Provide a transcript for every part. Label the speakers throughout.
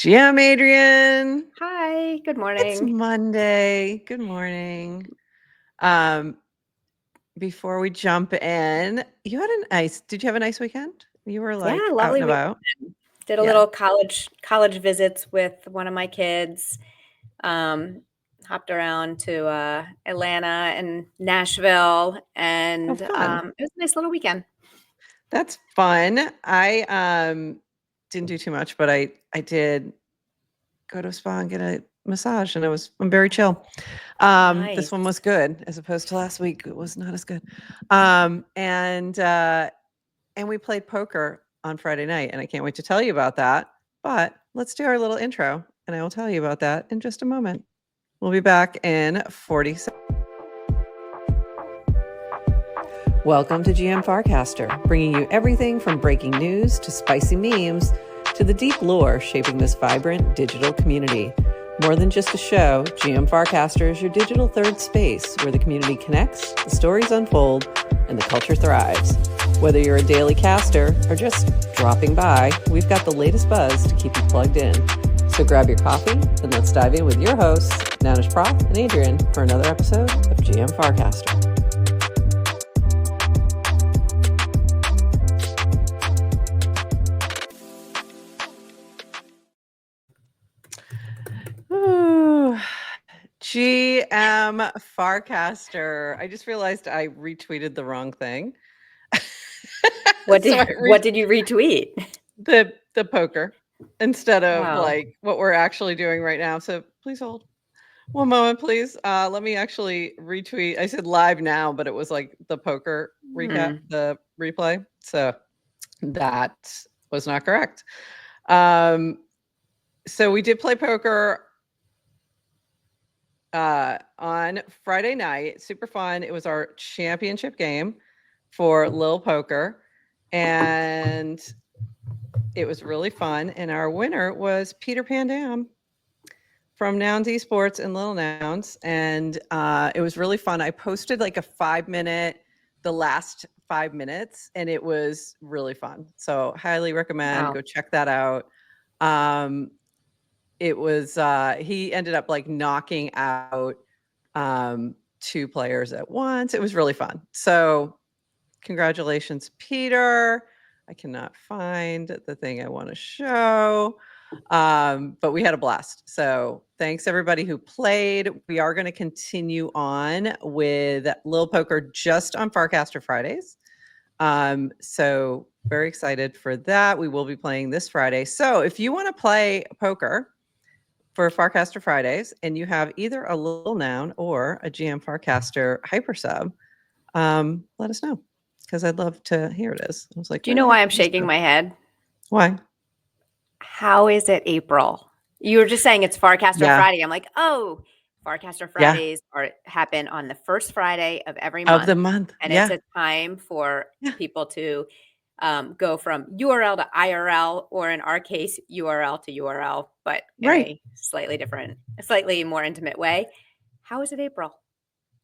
Speaker 1: GM Adrian.
Speaker 2: Hi, good
Speaker 1: It's
Speaker 2: morning.
Speaker 1: Monday. Good morning. Before we jump in, did you have a nice weekend? You were
Speaker 2: Yeah,
Speaker 1: like out
Speaker 2: lovely
Speaker 1: and about.
Speaker 2: weekend. Did a
Speaker 1: Yeah.
Speaker 2: little college visits with one of my kids. Hopped around to Atlanta and Nashville, and
Speaker 1: Fun.
Speaker 2: it was a nice little weekend.
Speaker 1: That's fun. I didn't do too much, but I did go to a spa and get a massage, and I'm very chill. This one was good as opposed to last week. It was not as good. And we played poker on Friday night, and I can't wait to tell you about that. But let's do our little intro, and I will tell you about that in just a moment. We'll be back in 40 seconds. Welcome to GM Farcaster, bringing you everything from breaking news to spicy memes to the deep lore shaping this vibrant digital community. More than just a show, GM Farcaster is your digital third space where the community connects, the stories unfold, and the culture thrives. Whether you're a daily caster or just dropping by, we've got the latest buzz to keep you plugged in. So grab your coffee and let's dive in with your hosts, Nanish Prof and Adrian, for another episode of GM Farcaster. Ooh. GM Farcaster. I just realized I retweeted the wrong thing.
Speaker 2: What did you retweet?
Speaker 1: The poker instead of like what we're actually doing right now. So please hold one moment, please. Let me actually retweet. I said live now, but it was like the poker recap, the replay. So that was not correct. So we did play poker on Friday night. Super fun. It was our championship game for Lil Poker, and it was really fun. And our winner was Peter Pandam from Nouns Esports and Little Nouns, and it was really fun. I posted like a 5-minute, the last 5 minutes, and it was really fun. So highly recommend. Go check that out. It was he ended up like knocking out 2 players at once. It was really fun. So congratulations, Peter. I cannot find the thing I want to show. But we had a blast. So thanks everybody who played. We are going to continue on with Lil Poker just on Farcaster Fridays. So very excited for that. We will be playing this Friday. So if you want to play poker for Farcaster Fridays and you have either a Little Noun or a GM Farcaster hyper sub, let us know because I'd love to hear it is. I was like,
Speaker 2: do you know why I'm shaking my head?
Speaker 1: Why?
Speaker 2: How is it April? You were just saying it's Farcaster Friday. I'm like, oh, Farcaster Fridays happen on the first Friday of every month.
Speaker 1: Of the month.
Speaker 2: And it's a time for people to go from URL to IRL, or in our case, URL to URL, but in a slightly more intimate way. How is it April?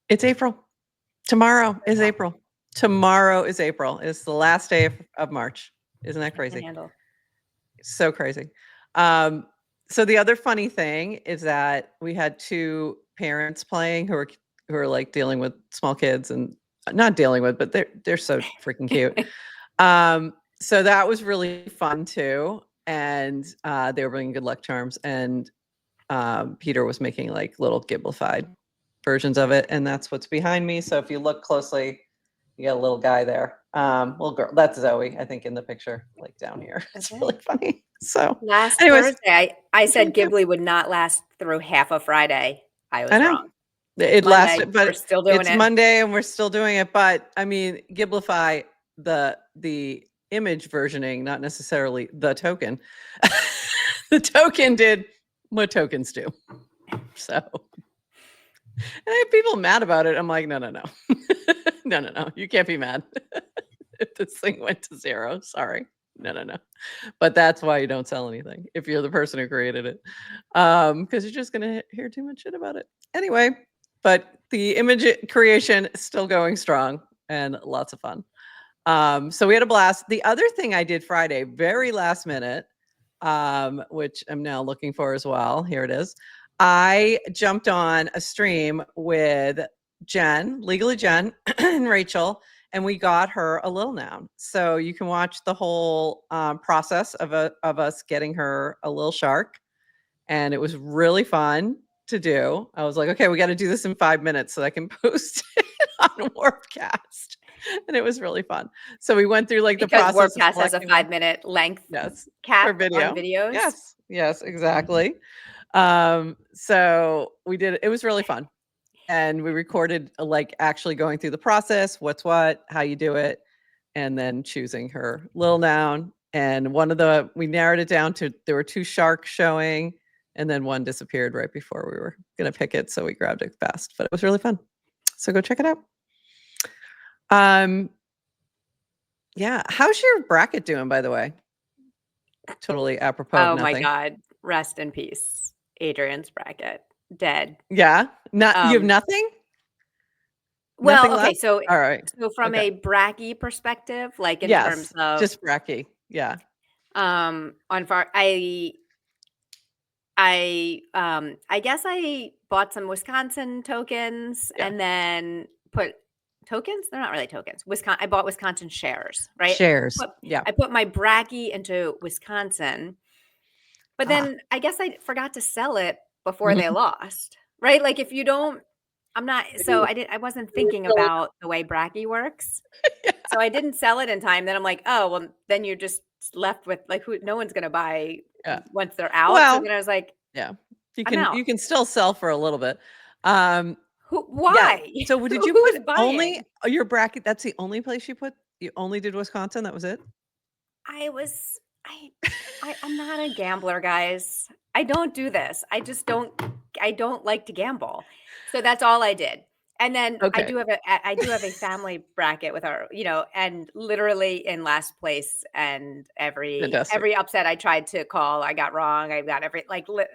Speaker 1: It's April. Tomorrow is April. Tomorrow is April. It's the last day of March. Isn't that crazy? So crazy. So the other funny thing is that we had 2 parents playing who are like dealing with small kids, and not dealing with, but they're so freaking cute. So that was really fun too. And they were bringing good luck charms, and Peter was making like little Giblified versions of it, and that's what's behind me. So if you look closely, you got a little guy there. Little girl. That's Zoe, I think, in the picture, like down here. It's really funny. So
Speaker 2: last Thursday, I said Ghibli would not last through half of Friday. I was wrong.
Speaker 1: It lasted, but we're still doing it. Monday and we're still doing it. But I mean, Giblify, the image versioning, not necessarily the token. The token did what tokens do. So, and I have people mad about it. I'm like, no. No. You can't be mad if this thing went to 0. Sorry. No. But that's why you don't sell anything if you're the person who created it. Because you're just going to hear too much shit about it. Anyway, but the image creation is still going strong and lots of fun. So we had a blast. The other thing I did Friday, very last minute, which I'm now looking for as well. Here it is. I jumped on a stream with Jen, Legally Jen, and Rachel, and we got her a Lil Noun. So you can watch the whole process of us getting her a Lil Shark, and it was really fun to do. I was like, okay, we got to do this in 5 minutes so I can post it on Warpcast. And it was really fun. So we went through like the
Speaker 2: Because
Speaker 1: process.
Speaker 2: Warpcast has a 5-minute length cap
Speaker 1: for video.
Speaker 2: on videos.
Speaker 1: Yes, exactly. So we did, it was really fun. And we recorded like actually going through the process, what's what, how you do it, and then choosing her Lil Noun. And we narrowed it down to, there were 2 sharks showing, and then one disappeared right before we were going to pick it. So we grabbed it fast, but it was really fun. So go check it out. Yeah. How's your bracket doing, by the way? Totally apropos of nothing.
Speaker 2: My God. Rest in peace. Adrian's bracket. Dead.
Speaker 1: Yeah. You have nothing?
Speaker 2: Well,
Speaker 1: nothing
Speaker 2: okay.
Speaker 1: left?
Speaker 2: So,
Speaker 1: all right.
Speaker 2: So from a bracky perspective, like in terms of
Speaker 1: just bracky. Yeah.
Speaker 2: On I guess I bought some Wisconsin tokens and then put tokens. They're not really tokens. I bought Wisconsin shares, right?
Speaker 1: Shares.
Speaker 2: I put my bracky into Wisconsin, but then I guess I forgot to sell it before they lost, right? Like if you don't, I wasn't thinking about the way bracky works. So I didn't sell it in time. Then I'm like, oh, well, then you're just left with like no one's going to buy once they're out.
Speaker 1: Well,
Speaker 2: so then I was like,
Speaker 1: you can still sell for a little bit.
Speaker 2: Why?
Speaker 1: Yeah. So did you put only your bracket? That's the only place you only did Wisconsin. That was it.
Speaker 2: I'm not a gambler, guys. I don't do this. I don't like to gamble. So that's all I did. And then I do have a family bracket with our, and literally in last place, and every upset I tried to call, I got wrong. I got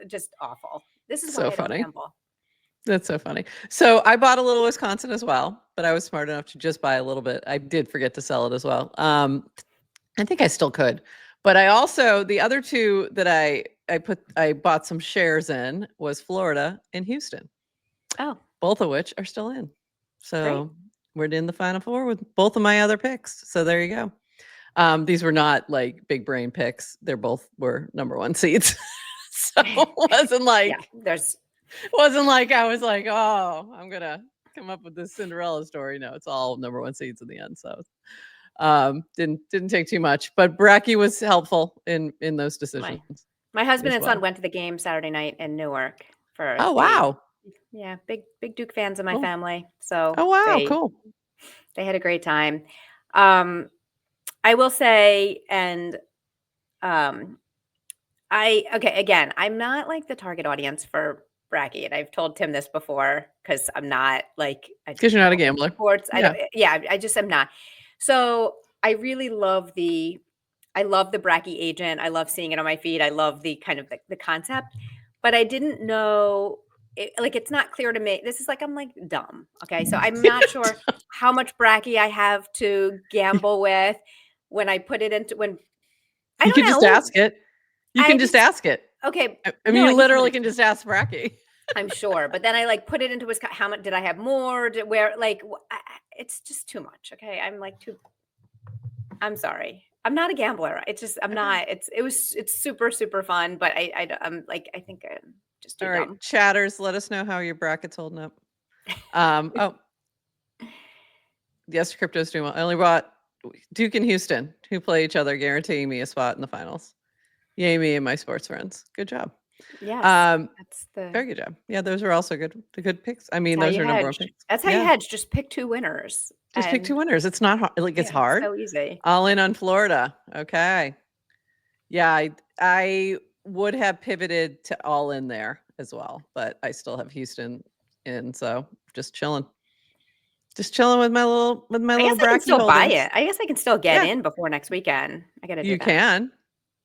Speaker 2: just awful. This is
Speaker 1: so
Speaker 2: why I
Speaker 1: funny.
Speaker 2: don't gamble.
Speaker 1: That's so funny. So I bought a little Wisconsin as well, but I was smart enough to just buy a little bit. I did forget to sell it as well. I think I still could, but I also, the other 2 that I bought some shares in was Florida and Houston.
Speaker 2: Oh,
Speaker 1: both of which are still in. So we're in the Final Four with both of my other picks. So there you go. These were not like big brain picks. They both were number 1 seeds. So it wasn't like, wasn't like I was like, oh, I'm going to come up with this Cinderella story. No, it's all number 1 seeds in the end. So didn't take too much, but bracky was helpful in those decisions.
Speaker 2: My husband and son went to the game Saturday night in Newark for
Speaker 1: wow.
Speaker 2: Yeah, big Duke fans in my family. So
Speaker 1: cool.
Speaker 2: They had a great time. I will say, and again, I'm not like the target audience for bracky, and I've told Tim this before because I'm not like,
Speaker 1: because you're not a gambler.
Speaker 2: Sports, I just am not. So I really love the bracky agent. I love seeing it on my feed. I love the kind of the concept, but I didn't know. It's not clear to me. This is like, I'm like dumb. Okay. So I'm not sure how much bracky I have to gamble with when I put it into
Speaker 1: you can just ask it. You can just ask it.
Speaker 2: Okay.
Speaker 1: I mean, you literally can just ask bracky.
Speaker 2: I'm sure. But then I put it into Wisconsin. How much did I have more? It's just too much. Okay. I'm sorry. I'm not a gambler. It's just, I'm not, it's super, super fun, but I'm like, I think I'm just too dumb.
Speaker 1: Chatters, let us know how your bracket's holding up. Yes, crypto's doing well. I only bought Duke and Houston, who play each other, guaranteeing me a spot in the finals. Yay, me and my sports friends. Good job.
Speaker 2: Yeah.
Speaker 1: Very good job. Yeah, those are also good picks. I mean, those are number 1 picks.
Speaker 2: That's how you hedge. Just pick 2 winners.
Speaker 1: Just pick 2 winners. It's not hard. It's hard.
Speaker 2: So easy.
Speaker 1: All in on Florida. Okay. Yeah, I would have pivoted to all in there as well, but I still have Houston in, so just chilling. Just chilling with my little bracky.
Speaker 2: I can still buy it. I guess I can still get in before next weekend. I gotta do that.
Speaker 1: You can.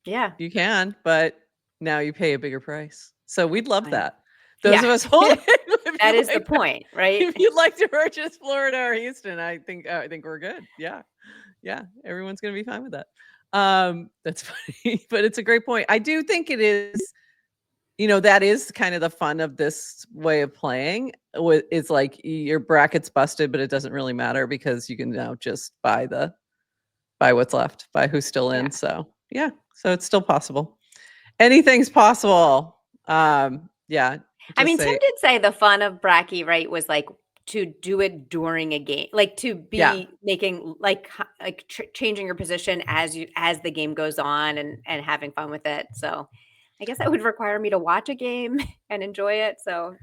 Speaker 2: Yeah.
Speaker 1: You can, but now you pay a bigger price. So we'd love that. Those of us holding
Speaker 2: that is the point, right?
Speaker 1: If you'd like to purchase Florida or Houston, I think we're good. Yeah. Everyone's gonna be fine with that. That's funny, but it's a great point. I do think it is, that is kind of the fun of this way of playing. It's like your bracket's busted, but it doesn't really matter because you can now just buy what's left, buy who's still in.
Speaker 2: Yeah.
Speaker 1: So yeah, so it's still possible. Anything's possible. Yeah.
Speaker 2: I mean,
Speaker 1: Just
Speaker 2: Tim
Speaker 1: say,
Speaker 2: did say the fun of bracky, right, was like to do it during a game, like to
Speaker 1: yeah.
Speaker 2: be making changing your position as the game goes on and having fun with it. So I guess that would require me to watch a game and enjoy it. So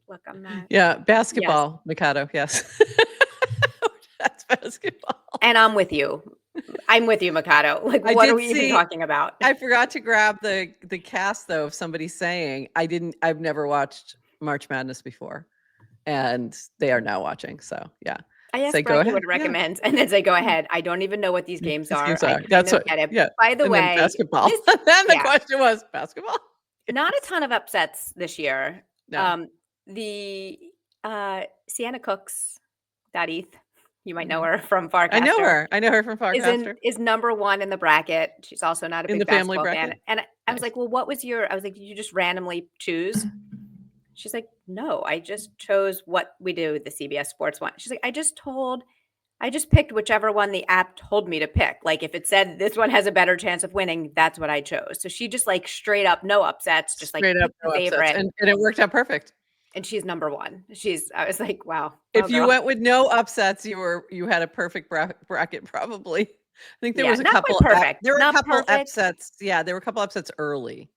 Speaker 2: look, I'm not.
Speaker 1: Yeah,
Speaker 2: Yes,
Speaker 1: basketball, Mikado, yes. That's basketball.
Speaker 2: and I'm with you. I'm with you, Mikado. Like,
Speaker 1: I
Speaker 2: what are
Speaker 1: did
Speaker 2: we even
Speaker 1: see
Speaker 2: talking about?
Speaker 1: I forgot to grab the cast, though, of somebody saying, I've never watched March Madness before, and they are now watching, so, yeah.
Speaker 2: I asked
Speaker 1: Say, "Go
Speaker 2: Bracky
Speaker 1: ahead."
Speaker 2: what
Speaker 1: Yeah.
Speaker 2: recommends, and then say, "Go
Speaker 1: Yeah.
Speaker 2: ahead. I don't even know what these
Speaker 1: Yeah,
Speaker 2: games
Speaker 1: these
Speaker 2: are.
Speaker 1: games
Speaker 2: I
Speaker 1: are.
Speaker 2: kind
Speaker 1: That's
Speaker 2: of
Speaker 1: what
Speaker 2: get it."
Speaker 1: yeah,
Speaker 2: By the
Speaker 1: and then
Speaker 2: way,
Speaker 1: basketball.
Speaker 2: this
Speaker 1: Then the
Speaker 2: yeah,
Speaker 1: question was basketball?
Speaker 2: not a
Speaker 1: Yes.
Speaker 2: ton of upsets this year.
Speaker 1: No.
Speaker 2: The Sienna Cooks, that ETH, you might know
Speaker 1: Mhm.
Speaker 2: her from
Speaker 1: I know
Speaker 2: Farcaster,
Speaker 1: her. I know her from Farcaster.
Speaker 2: is number one in the bracket. She's also not a
Speaker 1: In the
Speaker 2: big
Speaker 1: family
Speaker 2: basketball fan.
Speaker 1: bracket.
Speaker 2: And I was
Speaker 1: Nice.
Speaker 2: like, well, what was I was like, did you just randomly choose? She's like, no, I just chose what we do, the CBS Sports one. She's like, I just picked whichever one the app told me to pick. Like if it said this one has a better chance of winning, that's what I chose. So she just like straight up no upsets, just like
Speaker 1: Straight up,
Speaker 2: picked the
Speaker 1: no upsets,
Speaker 2: favorite.
Speaker 1: and it worked out perfect.
Speaker 2: And she's number one. I was like, wow,
Speaker 1: If you
Speaker 2: girl.
Speaker 1: went with no upsets, you had a perfect bracket probably. I think there
Speaker 2: Yeah,
Speaker 1: was a
Speaker 2: not quite
Speaker 1: couple
Speaker 2: perfect.
Speaker 1: there were a
Speaker 2: Not
Speaker 1: couple
Speaker 2: perfect.
Speaker 1: upsets. Yeah, there were a couple upsets early,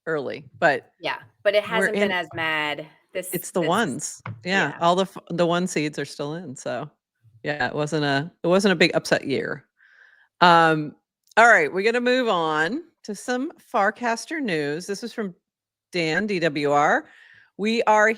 Speaker 1: but
Speaker 2: Yeah, but it
Speaker 1: we're
Speaker 2: hasn't been
Speaker 1: in
Speaker 2: as mad.
Speaker 1: it's the
Speaker 2: This
Speaker 1: ones. Yeah,
Speaker 2: yeah.
Speaker 1: all the one seeds are still in, so yeah, it wasn't a big upset year. All right, we're gonna move on to some Farcaster news. This is from Dan, DWR. We are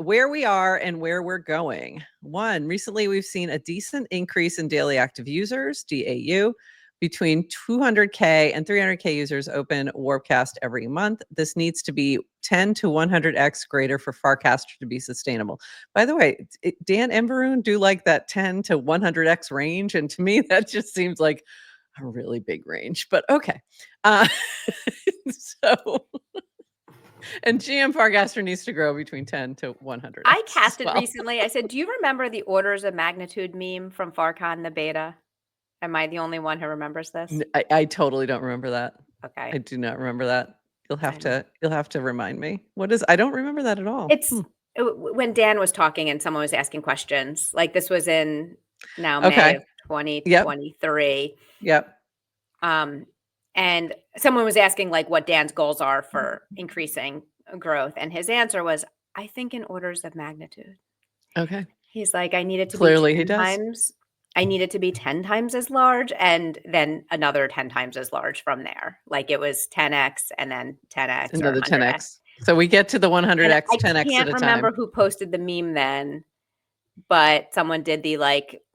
Speaker 1: where we are and where we're going. One, recently we've seen a decent increase in daily active users, DAU, between 200K and 300K users open Warpcast every month. This needs to be 10 to 100x greater for Farcaster to be sustainable. By the way, Dan and Varun do like that 10 to 100x range. And to me, that just seems like a really big range, but okay. So and GM Farcaster needs to grow between 10 to 100x
Speaker 2: I
Speaker 1: as
Speaker 2: casted
Speaker 1: well.
Speaker 2: recently. I said, "Do you remember the orders of magnitude meme from FarCon the beta?" Am I the only one who remembers this?
Speaker 1: I totally don't remember that. I
Speaker 2: Okay.
Speaker 1: do not remember that. You'll have
Speaker 2: I'm
Speaker 1: to you'll have to remind me. I don't remember that at all.
Speaker 2: It's when Dan was talking and someone was asking questions. Like this was in now May
Speaker 1: Okay.
Speaker 2: of
Speaker 1: Yep.
Speaker 2: 2023.
Speaker 1: Yep.
Speaker 2: Um, and someone was asking like what Dan's goals are for increasing growth, and his answer was, "I think in orders of magnitude."
Speaker 1: Okay.
Speaker 2: He's like, "I need it to be
Speaker 1: Clearly he
Speaker 2: 10
Speaker 1: does.
Speaker 2: times. I need it to be 10 times as large, and then another 10 times as large from there. Like it was 10x and then 10x or
Speaker 1: Another
Speaker 2: 100x."
Speaker 1: 10x. So we get to the
Speaker 2: And
Speaker 1: 100x,
Speaker 2: I
Speaker 1: 10x at
Speaker 2: can't
Speaker 1: a
Speaker 2: remember
Speaker 1: time.
Speaker 2: who posted the meme then, but someone did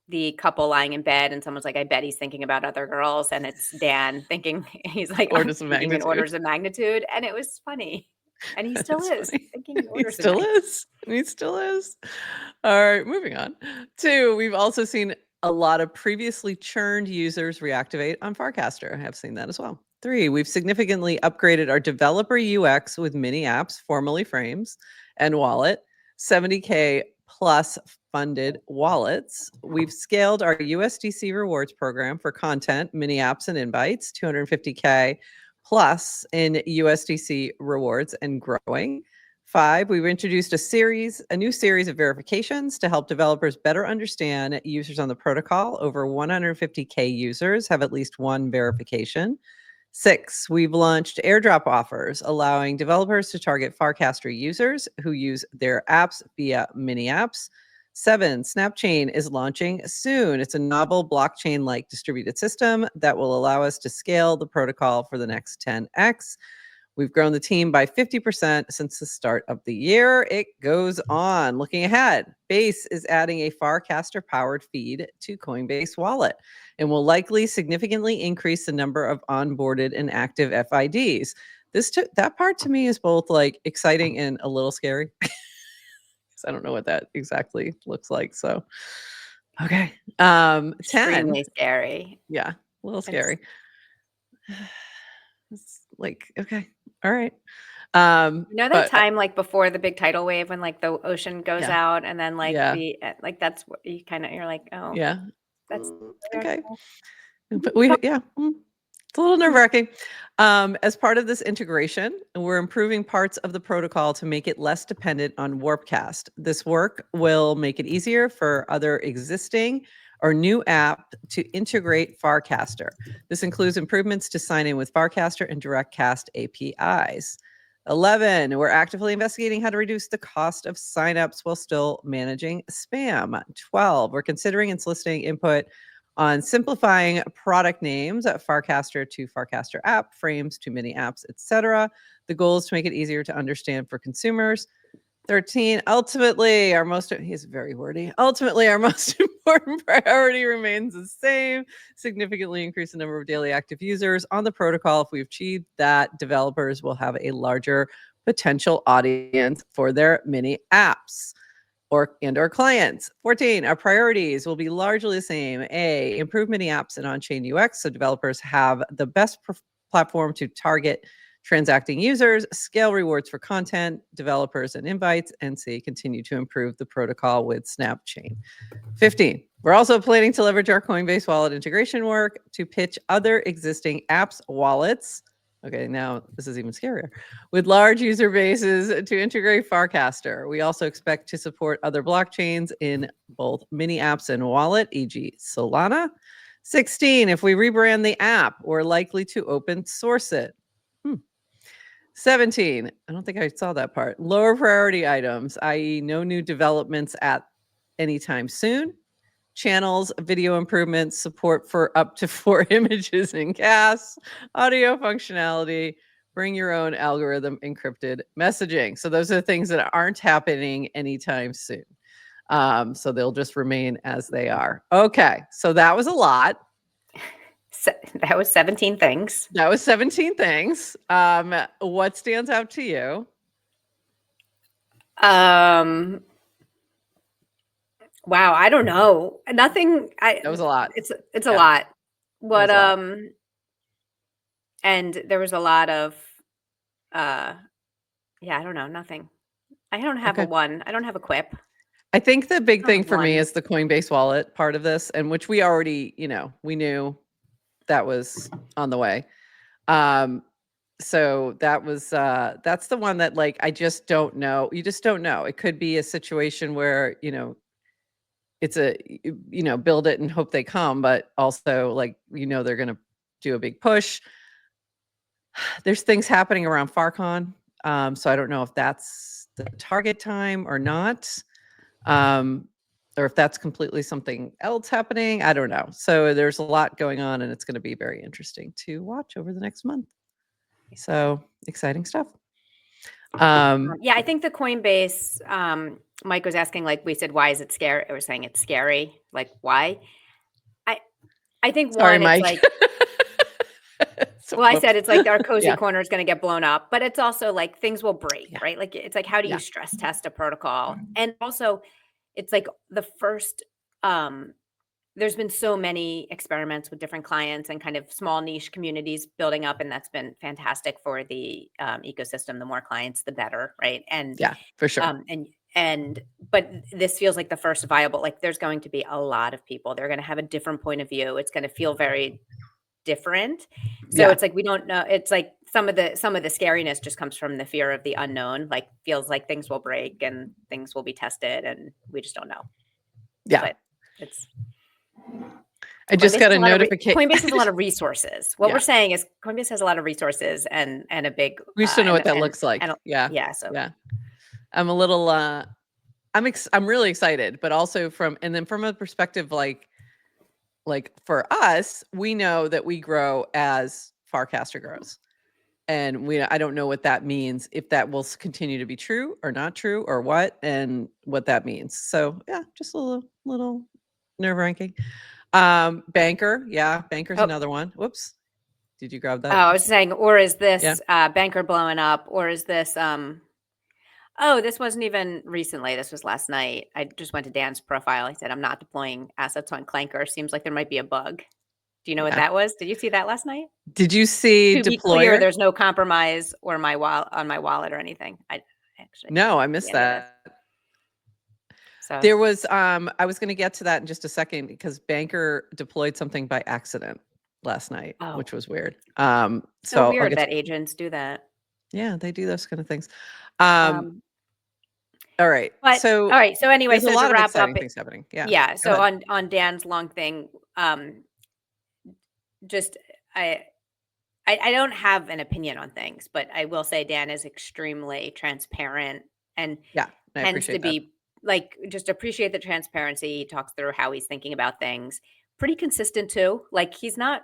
Speaker 2: the couple lying in bed, and someone's like, "I bet he's thinking about other girls," and it's Dan thinking he's like, "I'm
Speaker 1: Orders of
Speaker 2: thinking in
Speaker 1: magnitude.
Speaker 2: orders of magnitude," and it was funny. And he
Speaker 1: That
Speaker 2: still
Speaker 1: is
Speaker 2: is
Speaker 1: funny.
Speaker 2: thinking in
Speaker 1: He
Speaker 2: orders of
Speaker 1: still
Speaker 2: magnitude.
Speaker 1: is. He still is. All right, moving on. 2, we've also seen a lot of previously churned users reactivate on Farcaster. I have seen that as well. 3, we've significantly upgraded our developer UX with mini apps, formerly frames, and wallet. 70K plus funded wallets. We've scaled our USDC rewards program for content, mini apps, and invites. 250K plus in USDC rewards and growing. 5, we've introduced a new series of verifications to help developers better understand users on the protocol. Over 150K users have at least one verification. 6, we've launched airdrop offers, allowing developers to target Farcaster users who use their apps via mini apps. 7, SnapChain is launching soon. It's a novel blockchain-like distributed system that will allow us to scale the protocol for the next 10x. We've grown the team by 50% since the start of the year. It goes on. Looking ahead, Base is adding a Farcaster powered feed to Coinbase Wallet and will likely significantly increase the number of onboarded and active FIDs. That part to me is both like exciting and a little scary. I don't know what that exactly looks like. So, okay. 10.
Speaker 2: Extremely scary.
Speaker 1: Yeah, a little
Speaker 2: It's
Speaker 1: scary. It's like, okay, all right.
Speaker 2: You know that
Speaker 1: But
Speaker 2: time like before the big tidal wave when like the ocean goes
Speaker 1: yeah,
Speaker 2: out and then like
Speaker 1: yeah,
Speaker 2: the like that's what you kind of you're like, oh,
Speaker 1: yeah.
Speaker 2: that's
Speaker 1: Okay. But it's a little nerve wracking. As part of this integration, we're improving parts of the protocol to make it less dependent on Warpcast. This work will make it easier for other existing or new app to integrate Farcaster. This includes improvements to sign in with Farcaster and DirectCast APIs. 11, we're actively investigating how to reduce the cost of signups while still managing spam. 12, we're considering and soliciting input on simplifying product names at Farcaster to Farcaster app, frames to mini apps, etc. The goal is to make it easier to understand for consumers. 13, ultimately, he's very wordy. Ultimately, our most important priority remains the same, significantly increase the number of daily active users on the protocol. If we achieve that, developers will have a larger potential audience for their mini apps or clients. 14, our priorities will be largely the same. A, improve mini apps and on-chain UX so developers have the best platform to target transacting users, scale rewards for content, developers, and invites, and C, continue to improve the protocol with SnapChain. 15, we're also planning to leverage our Coinbase wallet integration work to pitch other existing apps wallets. Okay, now this is even scarier. With large user bases to integrate Farcaster. We also expect to support other blockchains in both mini apps and wallet, e.g. Solana. 16, if we rebrand the app, we're likely to open source it. 17, I don't think I saw that part. Lower priority items, i.e. no new developments at anytime soon. Channels, video improvements, support for up to 4 images in CAS, audio functionality, bring your own algorithm encrypted messaging. So those are the things that aren't happening anytime soon. So they'll just remain as they are. Okay, so that was a lot.
Speaker 2: That was 17 things.
Speaker 1: That was 17 things. What stands out to you?
Speaker 2: Wow, I don't know. Nothing.
Speaker 1: That was a lot.
Speaker 2: It's a
Speaker 1: Yeah,
Speaker 2: lot.
Speaker 1: that
Speaker 2: What
Speaker 1: was a lot.
Speaker 2: and there was a lot of yeah, I don't know, nothing. I don't have a
Speaker 1: Okay.
Speaker 2: one. I don't have a quip.
Speaker 1: I think the big
Speaker 2: I don't
Speaker 1: thing
Speaker 2: have
Speaker 1: for me
Speaker 2: one.
Speaker 1: is the Coinbase wallet part of this, and which we already, we knew that was on the way. So that's the one that like I just don't know. You just don't know. It could be a situation where, it's build it and hope they come, but also like, they're gonna do a big push. There's things happening around FarCon. So I don't know if that's the target time or not. Or if that's completely something else happening. I don't know. So there's a lot going on and it's going to be very interesting to watch over the next month. So exciting stuff.
Speaker 2: Yeah, I think the Coinbase, Mike was asking, like we said, why is it scary? I was saying it's scary. Like, why? I I think
Speaker 1: Sorry,
Speaker 2: one, it's
Speaker 1: Mike.
Speaker 2: like,
Speaker 1: So,
Speaker 2: well, I said
Speaker 1: whoops.
Speaker 2: it's like our cozy
Speaker 1: Yeah.
Speaker 2: corner is going to get blown up, but it's also like things will break,
Speaker 1: Yeah.
Speaker 2: right? Like it's like how do you
Speaker 1: Yeah.
Speaker 2: stress test a protocol? And also, it's like the first. There's been so many experiments with different clients and kind of small niche communities building up, and that's been fantastic for the ecosystem. The more clients, the better, right? And
Speaker 1: Yeah, for sure.
Speaker 2: and but this feels like the first viable. Like there's going to be a lot of people. They're going to have a different point of view. It's going to feel very different. So
Speaker 1: Yeah.
Speaker 2: it's like we don't know. It's like some of the scariness just comes from the fear of the unknown. Like feels like things will break and things will be tested, and we just don't know.
Speaker 1: Yeah.
Speaker 2: But it's
Speaker 1: I just got a notification.
Speaker 2: Coinbase has a lot of resources. What we're
Speaker 1: Yeah.
Speaker 2: saying is Coinbase has a lot of resources and a big
Speaker 1: We still know what that
Speaker 2: and
Speaker 1: looks like. Yeah.
Speaker 2: yeah. So
Speaker 1: Yeah. I'm a little I'm really excited, but also and then from a perspective like for us, we know that we grow as Farcaster grows. And I don't know what that means, if that will continue to be true or not true or what, and what that means. So yeah, just a little nerve wracking. Banker. Yeah. Banker's
Speaker 2: oh,
Speaker 1: another one. Whoops. Did you grab
Speaker 2: oh,
Speaker 1: that?
Speaker 2: I was saying, or is
Speaker 1: Yeah.
Speaker 2: this banker blowing up, or is this oh, this wasn't even recently. This was last night. I just went to Dan's profile. He said, I'm not deploying assets on Clanker. Seems like there might be a bug. Do you know what that was? Did you see that last night?
Speaker 1: Did you see
Speaker 2: To
Speaker 1: deployer?
Speaker 2: be clear, there's no compromise or on my wallet or anything. I actually
Speaker 1: No, I missed that.
Speaker 2: So
Speaker 1: There was I was going to get to that in just a second because Banker deployed something by accident last night, which was weird.
Speaker 2: So weird that agents do that.
Speaker 1: Yeah, they do those kind of things. All right.
Speaker 2: So anyway,
Speaker 1: there's a lot
Speaker 2: to
Speaker 1: of
Speaker 2: wrap
Speaker 1: exciting
Speaker 2: up,
Speaker 1: things happening. Yeah.
Speaker 2: Yeah. So on Dan's long thing, just I don't have an opinion on things, but I will say Dan is extremely transparent and tends to be like, just appreciate the transparency. He talks through how he's thinking about things. Pretty consistent too. Like he's not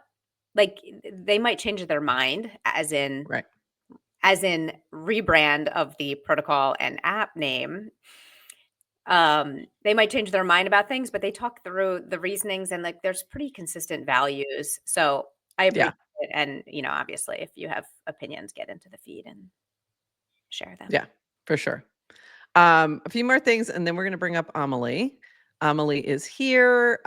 Speaker 2: like they might change their mind as in rebrand of the protocol and app name. They might change their mind about things, but they talk through the reasonings and like there's pretty consistent values. So I appreciate it. And obviously if you have opinions, get into the feed and share them.
Speaker 1: Yeah, for sure. A few more things, and then we're going to bring up Amelie. Amelie is here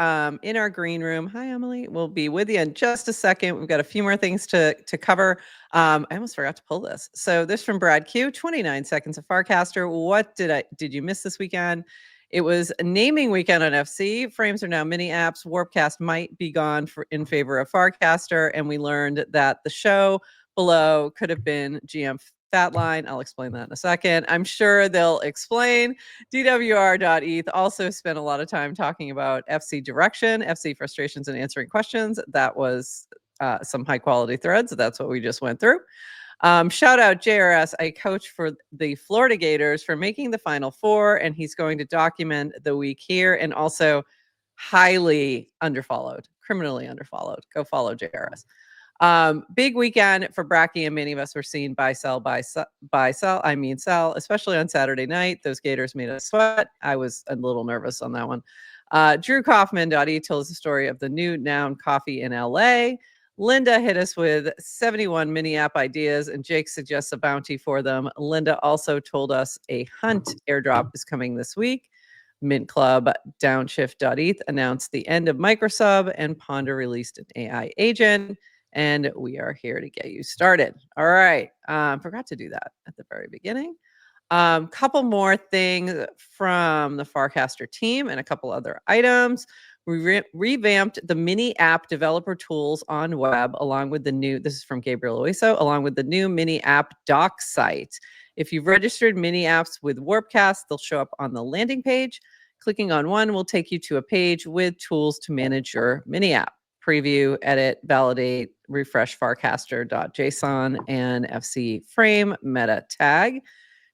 Speaker 1: in our green room. Hi, Amelie. We'll be with you in just a second. We've got a few more things to cover. I almost forgot to pull this. So this from Brad Q, 29 seconds of Farcaster. What did you miss this weekend? It was naming weekend on FC. Frames are now mini apps. Warpcast might be gone in favor of Farcaster. And we learned that the show below could have been GM Fatline. I'll explain that in a second. I'm sure they'll explain. DWR.eth also spent a lot of time talking about FC direction, FC frustrations, and answering questions. That was some high quality threads. That's what we just went through. Shout out JRS, a coach for the Florida Gators, for making the Final Four, and he's going to document the week here, and also highly underfollowed, criminally underfollowed. Go follow JRS. Big weekend for Bracky, and many of us were seeing buy, sell, especially on Saturday night. Those Gators made us sweat. I was a little nervous on that one. Drew Kaufman.e tells the story of the new Noun coffee in LA. Linda hit us with 71 mini app ideas, and Jake suggests a bounty for them. Linda also told us a Hunt airdrop is coming this week. Mint Club Downshift.eth announced the end of Microsub, and Ponder released an AI agent. And we are here to get you started. All right. Forgot to do that at the very beginning. Couple more things from the Farcaster team and a couple other items. We revamped the mini app developer tools on web along with the new, this is from Gabriel Oiso, along with the new mini app doc site. If you've registered mini apps with Warpcast, they'll show up on the landing page. Clicking on one will take you to a page with tools to manage your mini app. Preview, edit, validate, refresh farcaster.json and FC frame meta tag.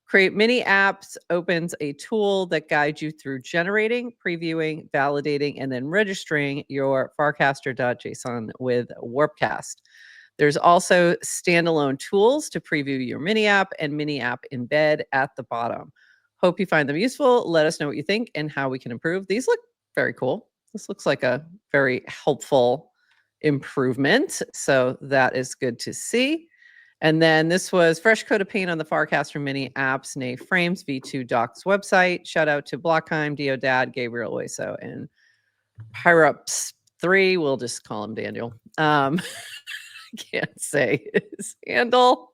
Speaker 1: Create mini apps opens a tool that guides you through generating, previewing, validating, and then registering your farcaster.json with Warpcast. There's also standalone tools to preview your mini app and mini app embed at the bottom. Hope you find them useful. Let us know what you think and how we can improve. These look very cool. This looks like a very helpful improvement. So that is good to see. And then this was fresh coat of paint on the Farcaster mini apps, nay frames v2 docs website. Shout out to Blockheim, Diodad, Gabriel Oiso, and Pyrups3. We'll just call him Daniel. I can't say his handle.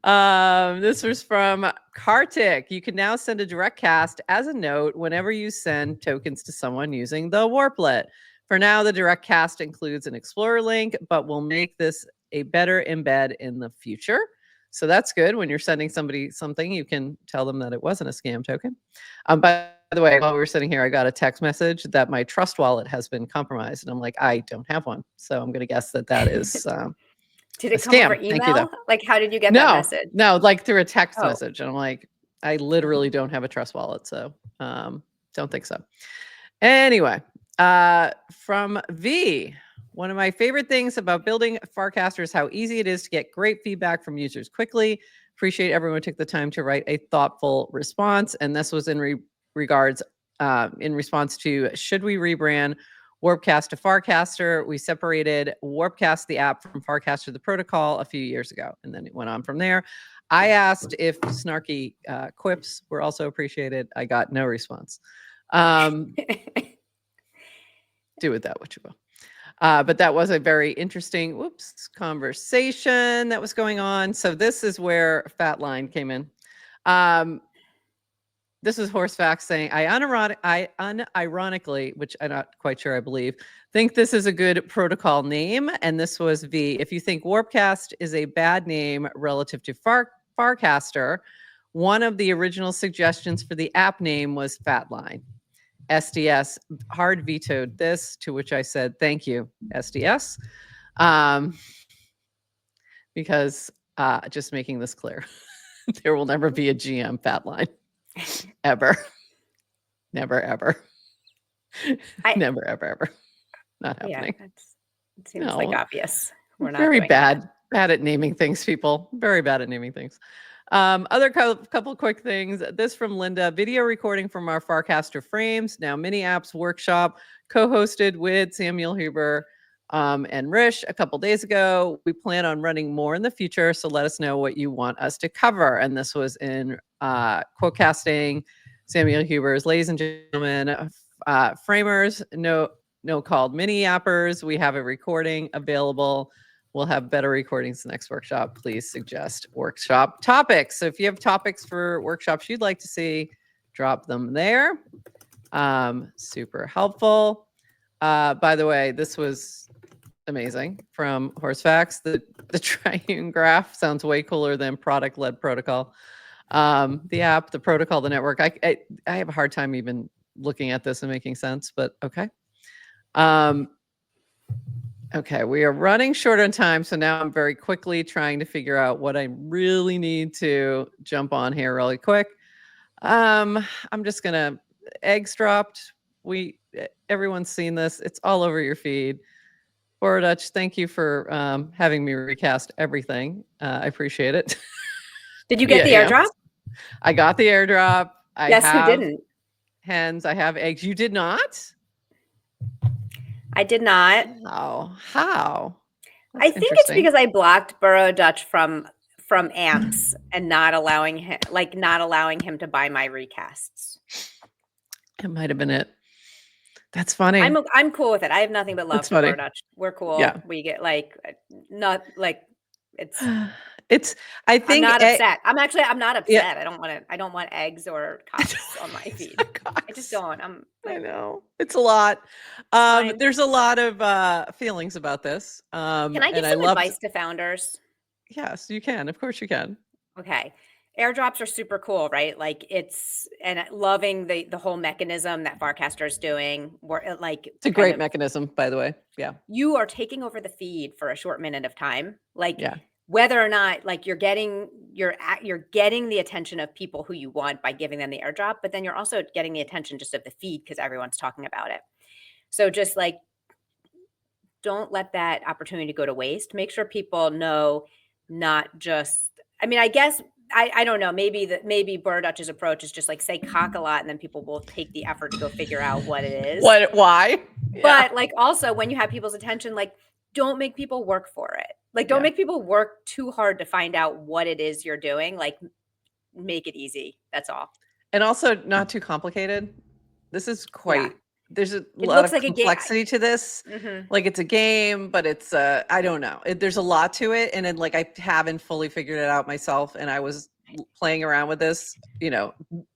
Speaker 1: This was from Kartik. You can now send a direct cast as a note whenever you send tokens to someone using the Warplet. For now, the direct cast includes an Explorer link, but we'll make this a better embed in the future. So that's good. When you're sending somebody something, you can tell them that it wasn't a scam token. By the way, while we were sitting here, I got a text message that my Trust wallet has been compromised. And I'm like, I don't have one. So I'm going to guess that that is
Speaker 2: did it come over email?
Speaker 1: Thank you, though.
Speaker 2: Like, how did you get that message?
Speaker 1: No, like through a text message. And I'm like, I literally don't have a Trust wallet. So don't think so. Anyway, from V, one of my favorite things about building Farcaster is how easy it is to get great feedback from users quickly. Appreciate everyone who took the time to write a thoughtful response. And this was in response to, should we rebrand Warpcast to Farcaster? We separated Warpcast, the app, from Farcaster, the protocol, a few years ago. And then it went on from there. I asked if snarky quips were also appreciated. I got no response. Do with that what you will. But that was a very interesting, conversation that was going on. So this is where Fat Line came in. This is Horsefax saying, I unironically, which I'm not quite sure I believe, think this is a good protocol name. And this was V. If you think Warpcast is a bad name relative to Farcaster, one of the original suggestions for the app name was Fatline. SDS hard vetoed this, to which I said, thank you, SDS. Because just making this clear, there will never be a GM Fatline. Ever. Never, ever. Never, ever. Not happening.
Speaker 2: Yeah, it seems like obvious.
Speaker 1: We're not very bad at naming things, people. Very bad at naming things. Other couple quick things. This from Linda. Video recording from our Farcaster frames. Now mini apps workshop co-hosted with Samuel Huber and Rish a couple days ago. We plan on running more in the future, so let us know what you want us to cover. And this was in quote-casting Samuel Huber's Ladies and Gentlemen, Framers, no called mini appers. We have a recording available. We'll have better recordings next workshop. Please suggest workshop topics. So if you have topics for workshops you'd like to see, drop them there. Super helpful. By the way, this was amazing from Horsefax. The triune graph sounds way cooler than product-led protocol. The app, the protocol, the network. I have a hard time even looking at this and making sense, but okay. Okay, we are running short on time, so now I'm very quickly trying to figure out what I really need to jump on here really quick. I'm just gonna, eggs dropped. Everyone's seen this. It's all over your feed. Dutch, thank you for having me recast everything. I appreciate it.
Speaker 2: Did you get the airdrop?
Speaker 1: I got the airdrop.
Speaker 2: Yes, who didn't?
Speaker 1: Hens, I have eggs. You did not?
Speaker 2: I did not.
Speaker 1: Oh, how?
Speaker 2: I think it's because I blocked Burrow Dutch from amps and not allowing him to buy my recasts.
Speaker 1: It might have been it. That's funny.
Speaker 2: I'm cool with it. I have nothing but love for Burrow Dutch. We're cool. Yeah. We get it's I think I'm not upset. I'm not upset. Yeah. I don't want eggs or cocks on my feed. I just don't.
Speaker 1: I know. It's a lot. There's a lot of feelings about this.
Speaker 2: Can I give some advice to founders?
Speaker 1: Yes, you can. Of course you can.
Speaker 2: Okay. Airdrops are super cool, right? And loving the whole mechanism that Farcaster is doing.
Speaker 1: It's a great mechanism, by the way. Yeah.
Speaker 2: You are taking over the feed for a short minute of time. Whether or not you're getting the attention of people who you want by giving them the airdrop, but then you're also getting the attention just of the feed because everyone's talking about it. So just don't let that opportunity go to waste. Make sure people know, not just, I guess, I don't know, maybe Burrow Dutch's approach is just say cock a lot and then people will take the effort to go figure out what it is.
Speaker 1: Why?
Speaker 2: Yeah. But also when you have people's attention, don't make people work for it. Don't make people work too hard to find out what it is you're doing. Make it easy. That's all.
Speaker 1: And also not too complicated. This is there's a lot of complexity to this. Mm-hmm. It's a game, but it's I don't know. There's a lot to it. And then I haven't fully figured it out myself. And I was playing around with this,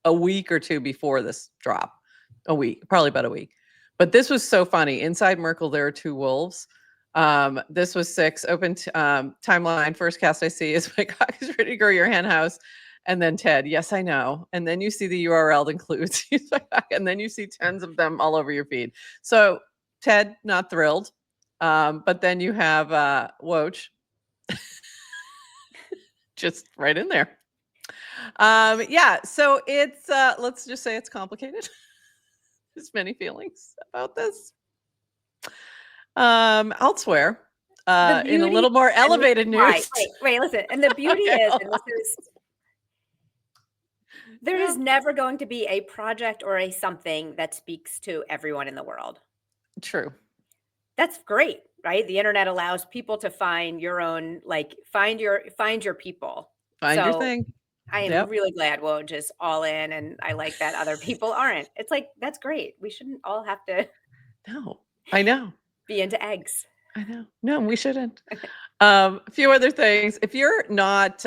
Speaker 1: a week or two before this drop. Probably about a week. But this was so funny. Inside Merkle, there are two wolves. This was 6 open timeline. First cast I see is my cock is ready to grow your hen house. And then Ted, yes, I know. And then you see the URL includes, and then you see tons of them all over your feed. So Ted, not thrilled. But then you have Woj just right in there. So it's let's just say it's complicated. There's many feelings about this. Elsewhere, in a little more elevated news.
Speaker 2: Wait, listen. And the beauty is, and this is, there is never going to be a project or a something that speaks to everyone in the world.
Speaker 1: True.
Speaker 2: That's great, right? The internet allows people to find your own, find your people.
Speaker 1: Find your thing.
Speaker 2: I am really glad Woj is all in, and I like that other people aren't. It's that's great. We shouldn't all have to.
Speaker 1: No, I know.
Speaker 2: be into eggs.
Speaker 1: I know. No, we shouldn't. A few other things. If you're not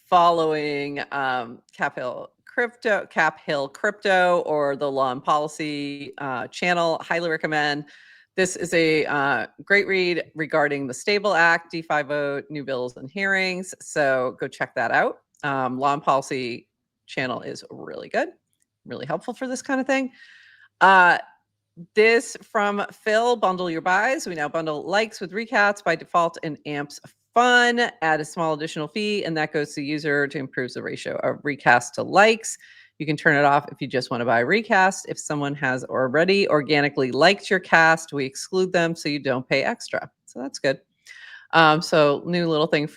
Speaker 1: following Cap Hill Crypto, or the Law and Policy channel, highly recommend. This is a great read regarding the Stable Act, DeFi vote, new bills and hearings. So go check that out. Law and Policy channel is really good, really helpful for this kind of thing. This from Phil, bundle your buys. We now bundle likes with recats by default and amps fun. Add a small additional fee, and that goes to the user to improve the ratio of recast to likes. You can turn it off if you just want to buy a recast. If someone has already organically liked your cast, we exclude them so you don't pay extra. So that's good. So new little thing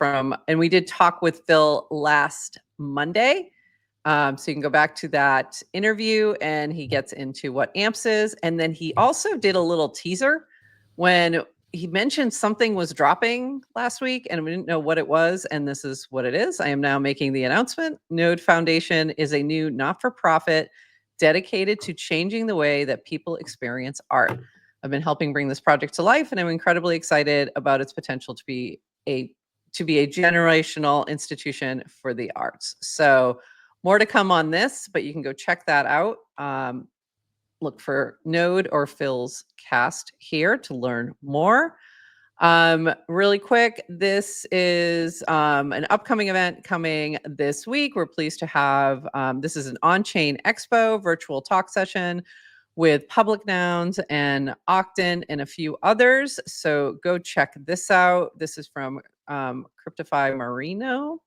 Speaker 1: and we did talk with Phil last Monday. So you can go back to that interview and he gets into what AMPS is. And then he also did a little teaser when he mentioned something was dropping last week and we didn't know what it was. And this is what it is. I am now making the announcement. Node Foundation is a new not-for-profit dedicated to changing the way that people experience art. I've been helping bring this project to life, and I'm incredibly excited about its potential to be a generational institution for the arts. So more to come on this, but you can go check that out. Look for Node or Phil's cast here to learn more. Really quick, this is an upcoming event coming this week. We're pleased to have, this is an on-chain expo virtual talk session with Public Nouns and Octon and a few others. So go check this out. This is from Cryptify Mariano.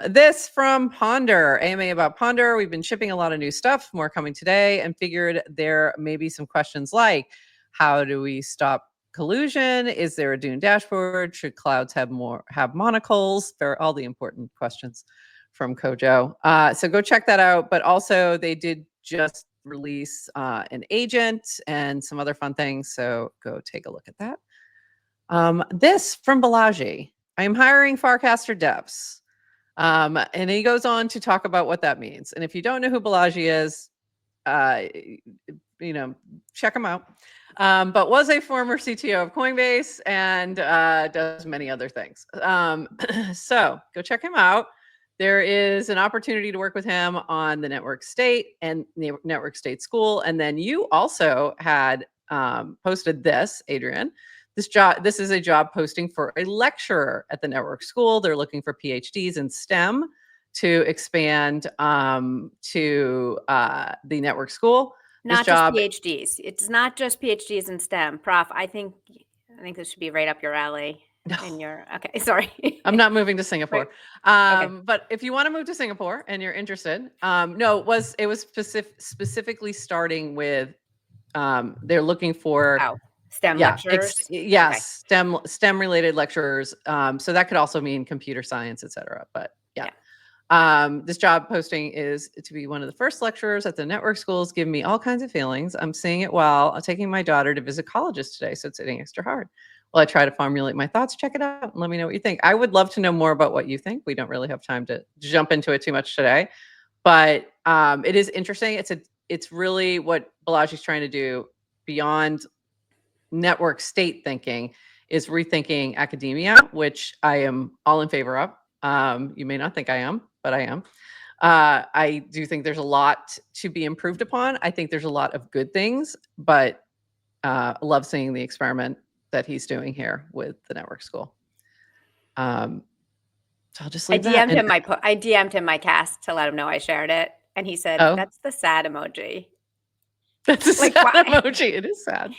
Speaker 1: This from Ponder, AMA about Ponder. We've been shipping a lot of new stuff, more coming today, and figured there may be some questions like, how do we stop collusion? Is there a Dune dashboard? Should clouds have monocles? They're all the important questions from Kojo. So go check that out. But also they did just release an agent and some other fun things. So go take a look at that. This from Balaji. I am hiring Farcaster devs. And he goes on to talk about what that means. And if you don't know who Balaji is, check him out. But was a former CTO of Coinbase and does many other things. So go check him out. There is an opportunity to work with him on the Network State and the Network State School. And then you also had posted this, Adrian. This is a job posting for a lecturer at the Network School. They're looking for PhDs in STEM to expand to the Network School.
Speaker 2: Not just PhDs. It's not just PhDs in STEM. Prof, I think this should be right up your alley. Okay, sorry.
Speaker 1: I'm not moving to Singapore.
Speaker 2: Right. Okay.
Speaker 1: But if you want to move to Singapore and you're interested, no, it was specifically starting with they're looking for
Speaker 2: STEM lecturers.
Speaker 1: Yes, okay. STEM related lecturers. So that could also mean computer science, etc. But yeah. This job posting is to be one of the first lecturers at the network schools, giving me all kinds of feelings. I'm seeing it while taking my daughter to visit colleges today, so it's hitting extra hard. Well, I try to formulate my thoughts. Check it out and let me know what you think. I would love to know more about what you think. We don't really have time to jump into it too much today, but it is interesting. It's really what Balaji's trying to do beyond network state thinking is rethinking academia, which I am all in favor of. You may not think I am, but I am. I do think there's a lot to be improved upon. I think there's a lot of good things, but love seeing the experiment that he's doing here with the network school. So I'll just leave that.
Speaker 2: I DM'd him my cast to let him know I shared it, and he said, "That's the sad emoji."
Speaker 1: That's a sad emoji. It is sad.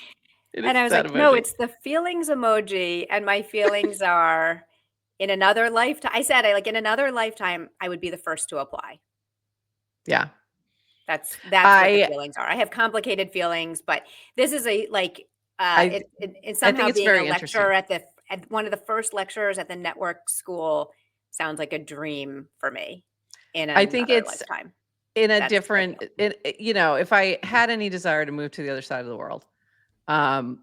Speaker 2: And I was like, "No, it's the feelings emoji, and my feelings are." In another lifetime, I said, in another lifetime, I would be the first to apply.
Speaker 1: Yeah.
Speaker 2: That's what the feelings are. I have complicated feelings, but this is it's somehow being a lecturer at one of the first lecturers at the network school sounds like a dream for me.
Speaker 1: I think it's lifetime. In a different, if I had any desire to move to the other side of the world, I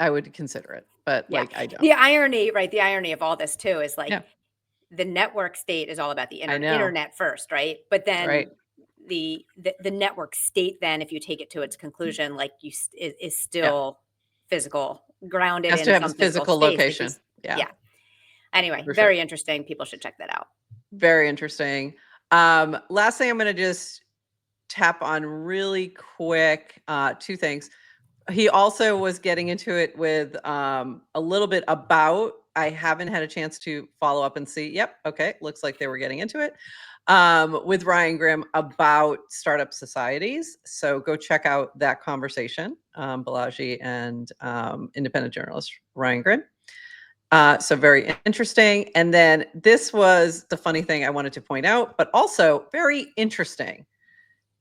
Speaker 1: would consider it. But I don't.
Speaker 2: The irony of all this too is the network state is all about the internet first, right? But then the network state, then if you take it to its conclusion, like is still physical, grounded
Speaker 1: Has
Speaker 2: in
Speaker 1: to have
Speaker 2: some
Speaker 1: a physical
Speaker 2: space.
Speaker 1: location.
Speaker 2: Yeah. Anyway,
Speaker 1: For
Speaker 2: very
Speaker 1: sure.
Speaker 2: interesting. People should check that out.
Speaker 1: Very interesting. Last thing I'm going to just tap on really quick, two things. He also was getting into it with a little bit about, I haven't had a chance to follow up and see. Yep. Okay. Looks like they were getting into it with Ryan Grimm about startup societies. So go check out that conversation, Balaji and independent journalist Ryan Grimm. So very interesting. And then this was the funny thing I wanted to point out, but also very interesting.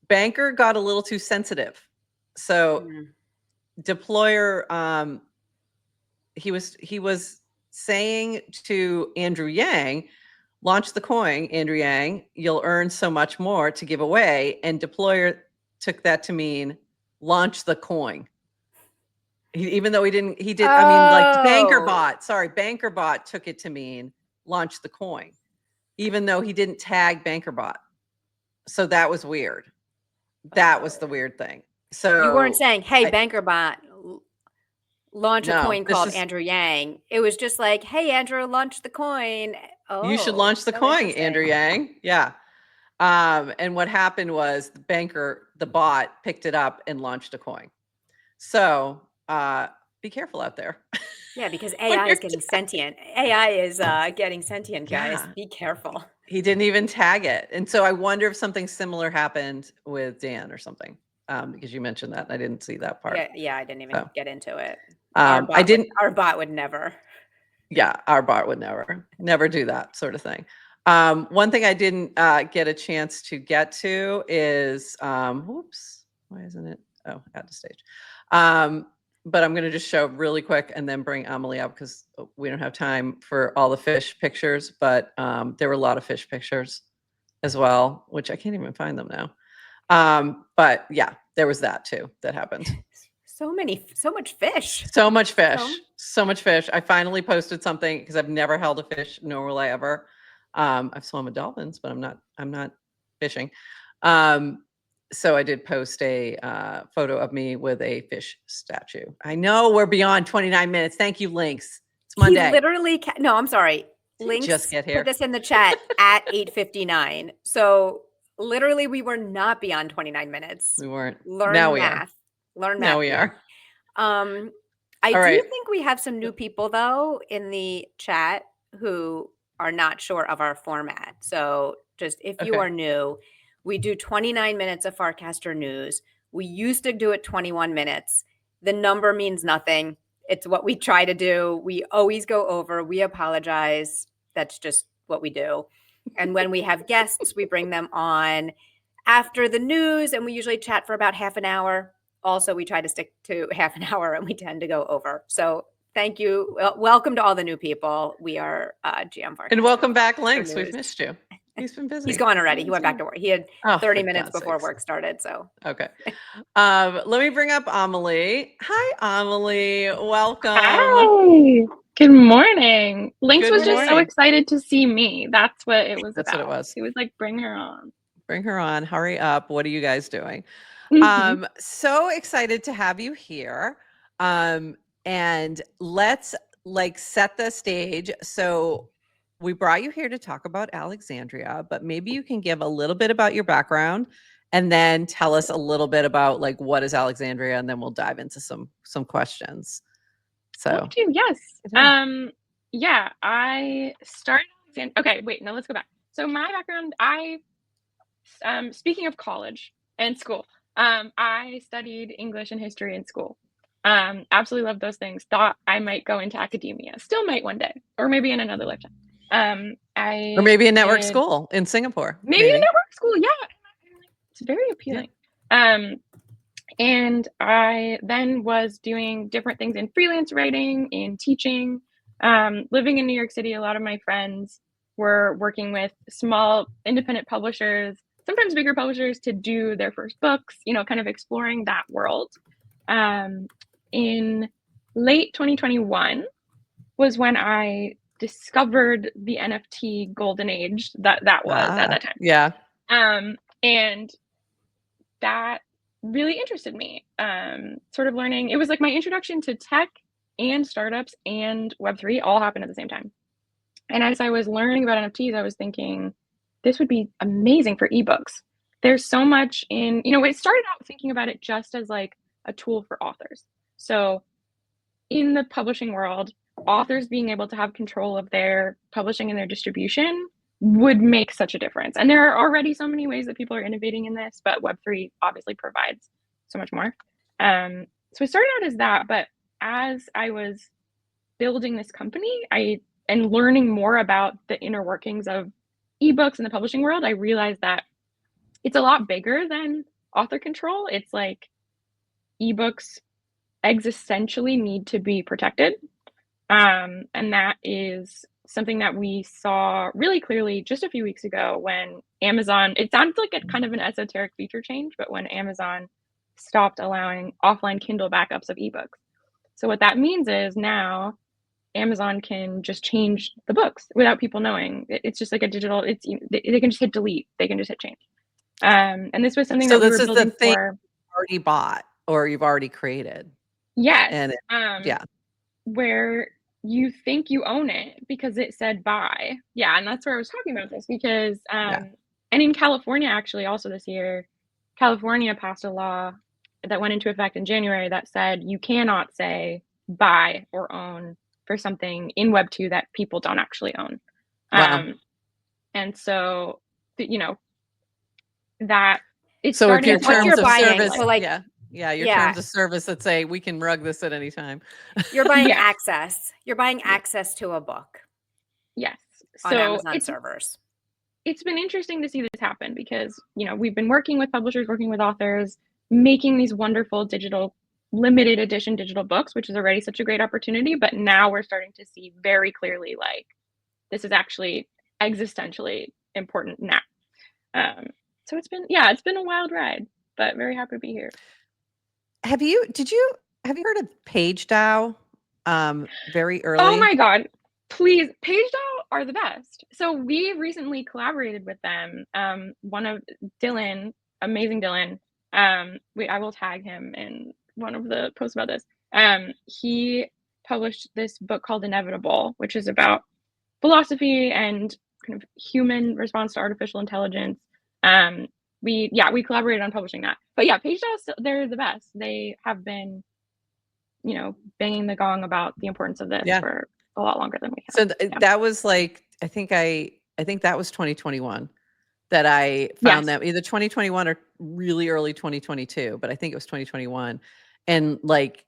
Speaker 1: Banker got a little too sensitive. So Deployer, he was saying to Andrew Yang, launch the coin, Andrew Yang, you'll earn so much more to give away. And Deployer took that to mean launch the coin. Even though he did, I mean, like BankerBot took it to mean launch the coin, even though he didn't tag BankerBot. So that was weird. That was the weird thing. So
Speaker 2: you weren't saying, hey, BankerBot, launch a coin called Andrew Yang. It was just like, hey, Andrew, launch the coin. Oh,
Speaker 1: you should launch the coin, Andrew Yang. Yeah. And what happened was the bot picked it up and launched a coin. So be careful out there.
Speaker 2: Yeah, because AI is getting sentient. AI is getting sentient, guys. Be careful.
Speaker 1: He didn't even tag it. And so I wonder if something similar happened with Dan or something, because you mentioned that. I didn't see that part.
Speaker 2: Yeah, I didn't even get into it.
Speaker 1: Our
Speaker 2: bot would never.
Speaker 1: Yeah, our bot would never do that sort of thing. One thing I didn't get a chance to get to is, whoops, why isn't it? Oh, add to stage. But I'm going to just show really quick and then bring Amelie up because we don't have time for all the fish pictures, but there were a lot of fish pictures as well, which I can't even find them now. But yeah, there was that too that happened.
Speaker 2: So much fish.
Speaker 1: So much fish. I finally posted something because I've never held a fish, nor will I ever. I've swum with dolphins, but I'm not fishing. So I did post a photo of me with a fish statue. I know we're beyond 29 minutes. Thank you, Lynx. It's Monday.
Speaker 2: He literally, no, I'm sorry. Lynx
Speaker 1: just get here.
Speaker 2: Put this in the chat at 8:59. So literally we were not beyond 29 minutes.
Speaker 1: We weren't.
Speaker 2: Learn
Speaker 1: now
Speaker 2: math. Learn math.
Speaker 1: Now we are.
Speaker 2: I do think we have some new people though in the chat who are not sure of our format. So just if you are new, we do 29 minutes of Farcaster news. We used to do it 21 minutes. The number means nothing. It's what we try to do. We always go over. We apologize. That's just what we do. And when we have guests, we bring them on after the news, and we usually chat for about half an hour. Also, we try to stick to half an hour, and we tend to go over. So thank you. Welcome to all the new people. We are GM Farcaster.
Speaker 1: And welcome back, Lynx. We've missed you. He's been busy.
Speaker 2: He's gone already. He went back to work. He had 30 minutes before work started. So
Speaker 1: okay. Let me bring up Amelie. Hi, Amelie. Welcome.
Speaker 3: Hi. Good morning. Lynx was just so excited to see me. That's what it was about.
Speaker 1: That's what it was.
Speaker 3: He was like, bring her on.
Speaker 1: Bring her on. Hurry up. What are you guys doing? So excited to have you here. And let's set the stage. So we brought you here to talk about Alexandria, but maybe you can give a little bit about your background and then tell us a little bit about what is Alexandria, and then we'll dive into some questions. So
Speaker 3: yes. Yeah, I started okay, wait, no, let's go back. So my background, speaking of college and school, I studied English and history in school. Absolutely loved those things. Thought I might go into academia. Still might one day, or maybe in another lifetime.
Speaker 1: Or maybe a network school in Singapore.
Speaker 3: Maybe a network school, yeah. It's very appealing. Yeah. And I then was doing different things in freelance writing, in teaching, living in New York City. A lot of my friends were working with small independent publishers, sometimes bigger publishers, to do their first books, kind of exploring that world. In late 2021 was when I discovered the NFT golden age that was at that time.
Speaker 1: Yeah.
Speaker 3: And that really interested me. Sort of learning, it was like my introduction to tech and startups and Web3 all happened at the same time. And as I was learning about NFTs, I was thinking, this would be amazing for ebooks. There's so much in, it started out thinking about it just as like a tool for authors. So in the publishing world, authors being able to have control of their publishing and their distribution would make such a difference. And there are already so many ways that people are innovating in this, but Web3 obviously provides so much more. So it started out as that, but as I was building this company, and learning more about the inner workings of ebooks in the publishing world, I realized that it's a lot bigger than author control. It's like ebooks existentially need to be protected. And that is something that we saw really clearly just a few weeks ago when Amazon, it sounds like a kind of an esoteric feature change, but when Amazon stopped allowing offline Kindle backups of ebooks. So what that means is now Amazon can just change the books without people knowing. It's just like a digital, they can just hit delete. They can just hit change. And this was something that we were building
Speaker 1: the thing
Speaker 3: for.
Speaker 1: You've already bought or you've already created.
Speaker 3: Yes.
Speaker 1: And
Speaker 3: where you think you own it because it said buy. Yeah. And that's where I was talking about this because, and in California, actually also this year, California passed a law that went into effect in January that said you cannot say buy or own for something in Web 2 that people don't actually own.
Speaker 1: Wow.
Speaker 3: And so, that it's
Speaker 1: so
Speaker 3: starting
Speaker 1: if your terms of
Speaker 2: buying,
Speaker 1: service,
Speaker 2: so like,
Speaker 1: your terms of service that say we can rug this at any time.
Speaker 2: You're buying access. You're buying access to a book.
Speaker 3: Yes.
Speaker 2: On Amazon servers.
Speaker 3: It's been interesting to see this happen because, we've been working with publishers, working with authors, making these wonderful limited edition digital books, which is already such a great opportunity. But now we're starting to see very clearly, like, this is actually existentially important now. So it's been a wild ride, but very happy to be here.
Speaker 1: Have you heard of PageDAO? Very early.
Speaker 3: Oh my God. Please, PageDAO are the best. So we recently collaborated with them. One of Dylan, amazing Dylan. I will tag him in one of the posts about this. He published this book called Inevitable, which is about philosophy and kind of human response to artificial intelligence. We collaborated on publishing that. But yeah, PageDAO, they're the best. They have been, banging the gong about the importance of this for a lot longer than we have.
Speaker 1: So that was like, I think that was 2021 that I found them, either 2021 or really early 2022, but I think it was 2021. And like,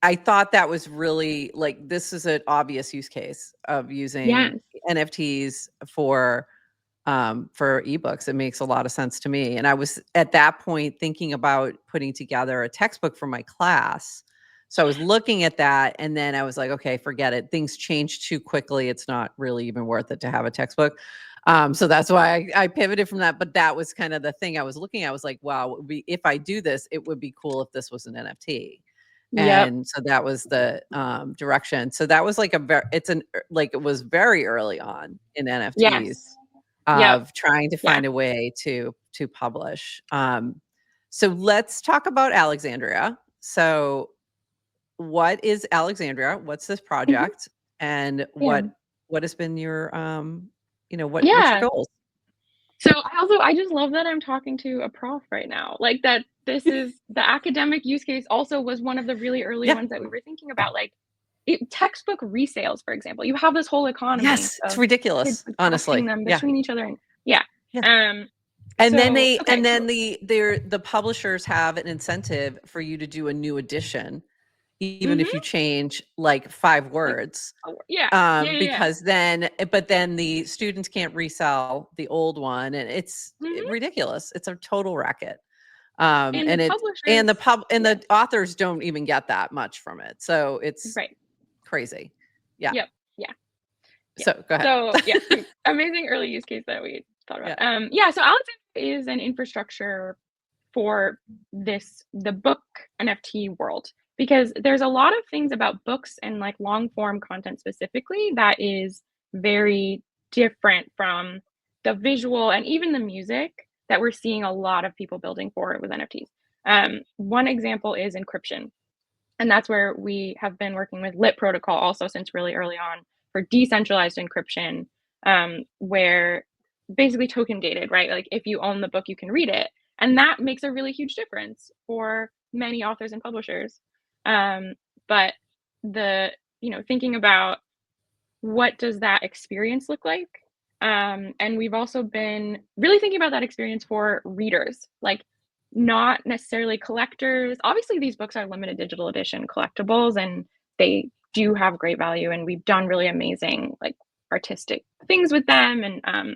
Speaker 1: I thought that was really like, this is an obvious use case of using NFTs for ebooks. It makes a lot of sense to me. And I was at that point thinking about putting together a textbook for my class. So I was looking at that and then I was like, okay, forget it. Things change too quickly. It's not really even worth it to have a textbook. So that's why I pivoted from that. But that was kind of the thing I was looking at. I was like, wow, if I do this, it would be cool if this was an NFT. And so that was the direction. So that was like it was very early on in NFTs of trying to find a way to publish. So let's talk about Alexandria. So what is Alexandria? What's this project? And what has been your what's your goals?
Speaker 3: So I just love that I'm talking to a prof right now. Like that this is the academic use case also was one of the really early ones that we were thinking about. Like textbook resales, for example. You have this whole economy.
Speaker 1: Yes, it's ridiculous, honestly.
Speaker 3: Them between each other
Speaker 1: and then the publishers have an incentive for you to do a new edition, even if you change like 5 words. Because then the students can't resell the old one, and it's ridiculous. It's a total racket. The authors don't even get that much from it. So it's crazy. So go ahead.
Speaker 3: So amazing early use case that we thought about. So Alexandria is an infrastructure for the book NFT world, because there's a lot of things about books and like long form content specifically that is very different from the visual and even the music that we're seeing a lot of people building for with NFTs. One example is encryption. And that's where we have been working with Lit Protocol also since really early on for decentralized encryption, where basically token gated, right? Like if you own the book, you can read it. And that makes a really huge difference for many authors and publishers. But thinking about what does that experience look like? And we've also been really thinking about that experience for readers, like not necessarily collectors. Obviously, these books are limited digital edition collectibles and they do have great value. And we've done really amazing, like artistic things with them. And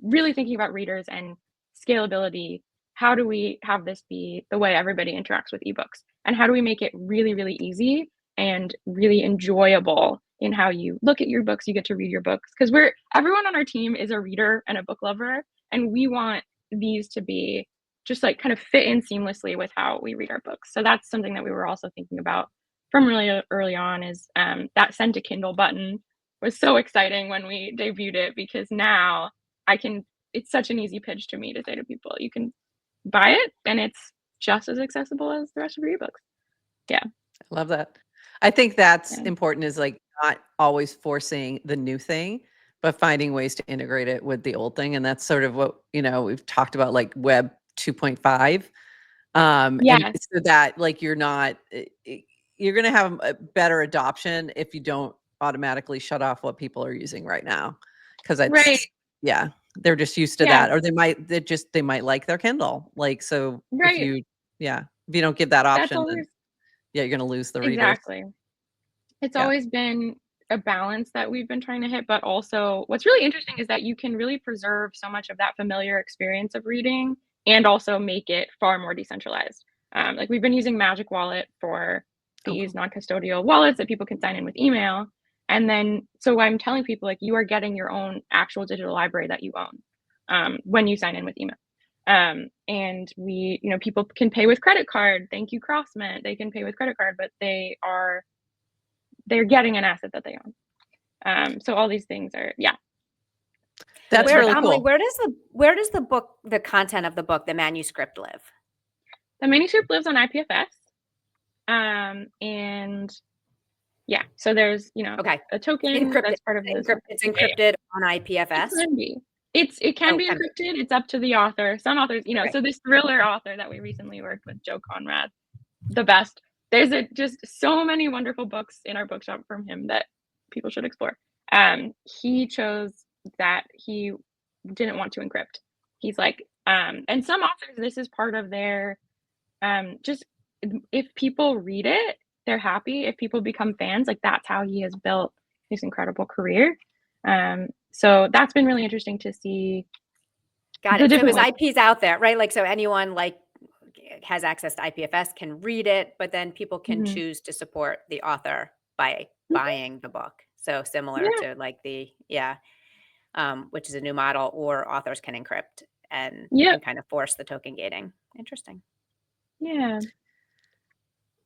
Speaker 3: really thinking about readers and scalability. How do we have this be the way everybody interacts with ebooks? And how do we make it really, really easy and really enjoyable in how you look at your books, you get to read your books? Because everyone on our team is a reader and a book lover, and we want these to be just like kind of fit in seamlessly with how we read our books. So that's something that we were also thinking about from really early on, is that send to Kindle button was so exciting when we debuted it, because now it's such an easy pitch to me to say to people, you can buy it and it's just as accessible as the rest of your ebooks. Yeah.
Speaker 1: I love that. I think that's important, is like not always forcing the new thing, but finding ways to integrate it with the old thing. And that's sort of what, we've talked about, like Web 2.5. And so that like you're going to have a better adoption if you don't automatically shut off what people are using right now. Because they're just used to that, or they might like their Kindle. Like, so if you don't give that option, then, you're going to lose the readers.
Speaker 3: Exactly. It's always been a balance that we've been trying to hit, but also what's really interesting is that you can really preserve so much of that familiar experience of reading and also make it far more decentralized. Like we've been using Magic Wallet for these non-custodial wallets that people can sign in with email. And then, so I'm telling people, like, you are getting your own actual digital library that you own when you sign in with email. And we, people can pay with credit card. Thank you, CrossMint. They can pay with credit card, but they're getting an asset that they own. So all these things are,
Speaker 1: That's really cool.
Speaker 2: Where does the content of the book, the manuscript, live?
Speaker 3: The manuscript lives on IPFS. And so there's, a token that's part of
Speaker 2: it's encrypted on IPFS.
Speaker 3: It can be encrypted. It's up to the author. Some authors, so this thriller author that we recently worked with, Joe Conrad, the best. There's just so many wonderful books in our bookshop from him that people should explore. He chose that he didn't want to encrypt. He's like, and some authors, this is part of their, just if people read it, they're happy. If people become fans, like that's how he has built his incredible career. So that's been really interesting to see.
Speaker 2: Got it. So his IP's out there, right? Like, so anyone like has access to IPFS can read it, but then people can choose to support the author by buying the book. So similar to like which is a new model, or authors can encrypt and kind of force the token gating. Interesting.
Speaker 3: Yeah.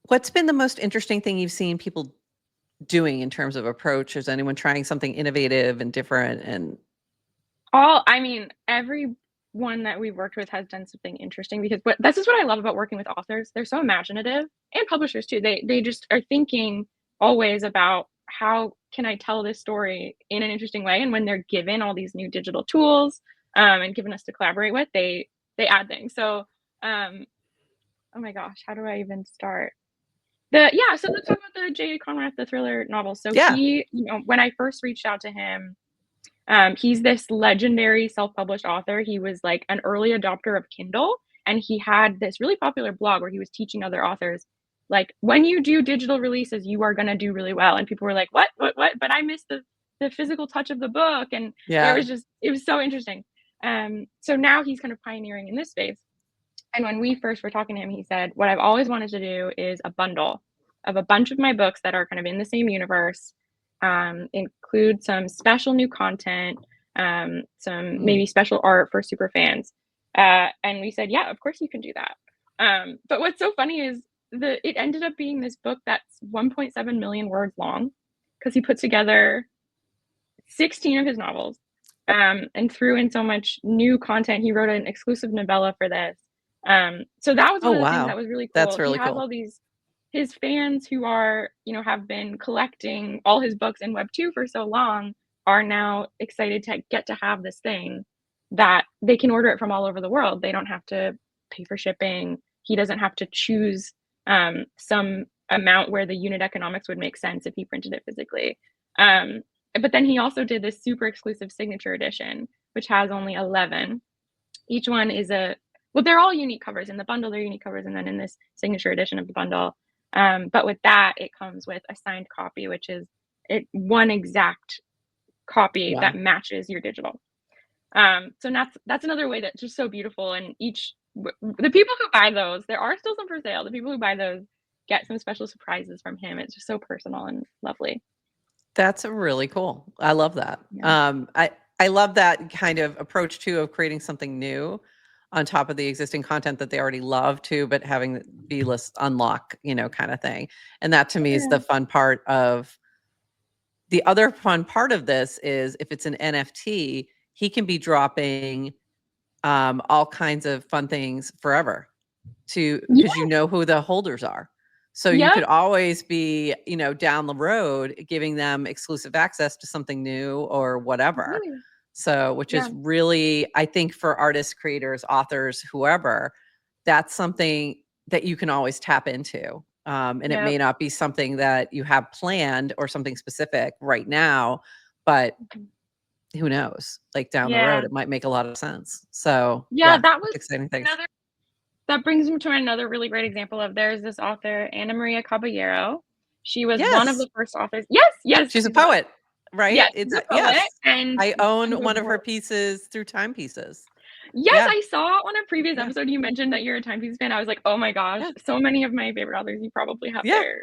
Speaker 1: What's been the most interesting thing you've seen people doing in terms of approach? Is anyone trying something innovative and different? And
Speaker 3: everyone that we've worked with has done something interesting, because this is what I love about working with authors. They're so imaginative, and publishers too. They just are thinking always about, how can I tell this story in an interesting way? And when they're given all these new digital tools and given us to collaborate with, they add things. So, oh my gosh, how do I even start? So let's talk about the J. Conrad, the thriller novel. So he, when I first reached out to him, he's this legendary self-published author. He was like an early adopter of Kindle, and he had this really popular blog where he was teaching other authors, like, when you do digital releases, you are going to do really well. And people were like, what? But I missed the physical touch of the book. And it was so interesting. So now he's kind of pioneering in this space. And when we first were talking to him, he said, what I've always wanted to do is a bundle of a bunch of my books that are kind of in the same universe, include some special new content, some maybe special art for super fans. And we said, of course you can do that. But what's so funny is it ended up being this book that's 1.7 million words long, because he put together 16 of his novels and threw in so much new content. He wrote an exclusive novella for this. So that was
Speaker 1: Oh,
Speaker 3: one of the things
Speaker 1: wow.
Speaker 3: that was really cool.
Speaker 1: That's
Speaker 3: He
Speaker 1: really
Speaker 3: has
Speaker 1: cool.
Speaker 3: all these, his fans who are, have been collecting all his books in Web2 for so long are now excited to get to have this thing that they can order it from all over the world. They don't have to pay for shipping. He doesn't have to choose some amount where the unit economics would make sense if he printed it physically. But then he also did this super exclusive signature edition, which has only 11. Each one is well, they're all unique covers. In the bundle, they're unique covers. And then in this signature edition of the bundle, but with that, it comes with a signed copy, which is one exact copy that matches your digital. So that's another way that's just so beautiful. And the people who buy those, there are still some for sale. The people who buy those get some special surprises from him. It's just so personal and lovely.
Speaker 1: That's really cool. I love that.
Speaker 3: Yeah.
Speaker 1: I love that kind of approach too of creating something new on top of the existing content that they already love too, but having the B-list unlock, kind of thing. And that to me is the fun part of the other fun part of this is if it's an NFT, he can be dropping all kinds of fun things forever because you know who the holders are. So you could always be, down the road giving them exclusive access to something new or whatever. So, which is really, I think for artists, creators, authors, whoever, that's something that you can always tap into. And it may not be something that you have planned or something specific right now, but who knows? Like down the road, it might make a lot of sense. So
Speaker 3: that was
Speaker 1: exciting things.
Speaker 3: That brings me to another really great example of there's this author, Ana Maria Caballero. She was one of the first authors. Yes.
Speaker 1: She's a poet, right?
Speaker 3: Yes, she's a poet. And
Speaker 1: I own one of her pieces through Timepieces.
Speaker 3: Yes, I saw on a previous episode you mentioned that you're a Timepieces fan. I was like, oh my gosh, so many of my favorite authors you probably have there.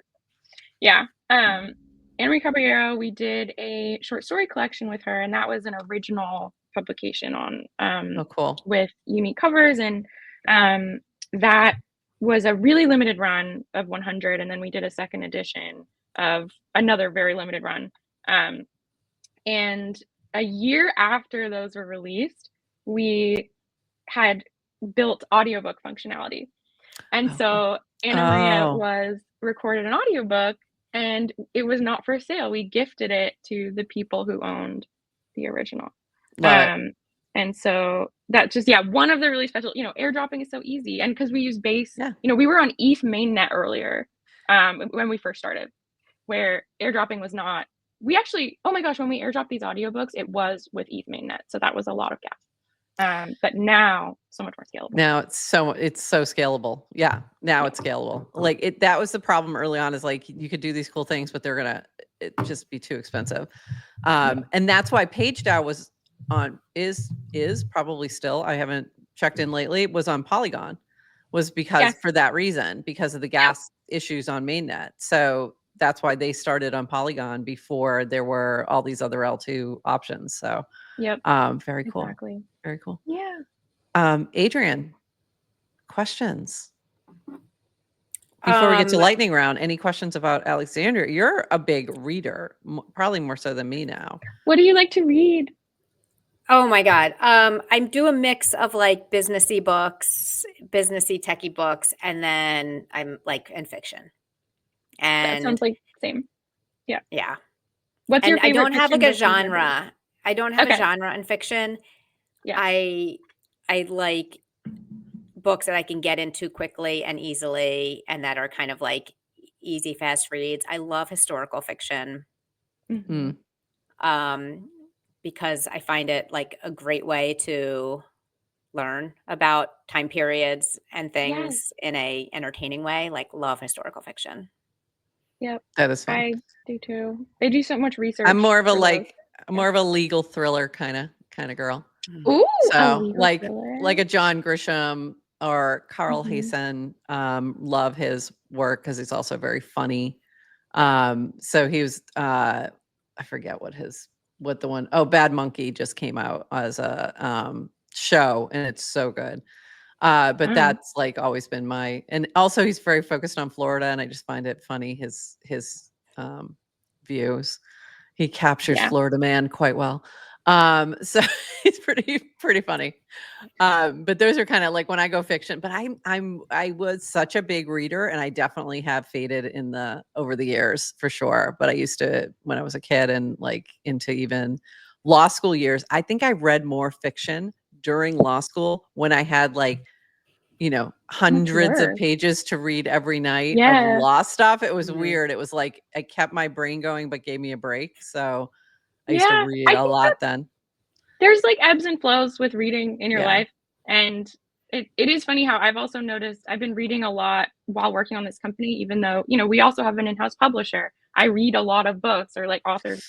Speaker 3: Yeah. Ana Maria Caballero, we did a short story collection with her, and that was an original publication on
Speaker 1: cool.
Speaker 3: with unique covers, and that was a really limited run of 100, and then we did a second edition of another very limited run. And a year after those were released, we had built audiobook functionality. And so Ana Maria was recorded an audiobook, and it was not for sale. We gifted it to the people who owned the original. And so that just, one of the really special, airdropping is so easy. And because we use Base, we were on ETH mainnet earlier when we first started, where airdropping was not, oh my gosh, when we airdropped these audiobooks, it was with ETH mainnet. So that was a lot of gas. But now so much more scalable.
Speaker 1: Now it's so scalable. Yeah. Now it's scalable. Like that was the problem early on is like, you could do these cool things, but they're going to just be too expensive. And that's why PageDAO was is probably still, I haven't checked in lately, was on Polygon, was because for that reason, because of the gas issues on mainnet. So that's why they started on Polygon before there were all these other L2 options. So very cool.
Speaker 3: Exactly.
Speaker 1: Very cool.
Speaker 3: Yeah.
Speaker 1: Adrian, questions? Before we get to lightning round, any questions about Alexandria? You're a big reader, probably more so than me now.
Speaker 3: What do you like to read?
Speaker 2: Oh my God. I do a mix of like businessy books, businessy techie books, and then I'm like in fiction. And
Speaker 3: that sounds like same. Yeah.
Speaker 2: Yeah.
Speaker 3: What's your favorite?
Speaker 2: I don't have like a genre. I don't have a genre in fiction.
Speaker 3: Yeah.
Speaker 2: I like books that I can get into quickly and easily and that are kind of like easy, fast reads. I love historical fiction. Because I find it like a great way to learn about time periods and things in a entertaining way. Like love historical fiction.
Speaker 3: Yep.
Speaker 1: That is fun.
Speaker 3: I do too. They do so much research.
Speaker 1: I'm more of a legal thriller kind of girl.
Speaker 3: Ooh,
Speaker 1: so like a John Grisham or Carl Haysen. Love his work because he's also very funny. So he was I forget what the one, Bad Monkey just came out as a show, and it's so good. But that's like always been and also he's very focused on Florida, and I just find it funny, his views. He captures Florida man quite well. So it's pretty funny. But those are kind of like when I go fiction, but I was such a big reader, and I definitely have faded over the years for sure. But I used to, when I was a kid and like into even law school years, I think I read more fiction during law school when I had like, hundreds of pages to read every night of law stuff. It was weird. It was like I kept my brain going, but gave me a break. So I used to read a lot then.
Speaker 3: There's like ebbs and flows with reading in your life. And it is funny how I've also noticed I've been reading a lot while working on this company, even though, we also have an in-house publisher. I read a lot of books or like authors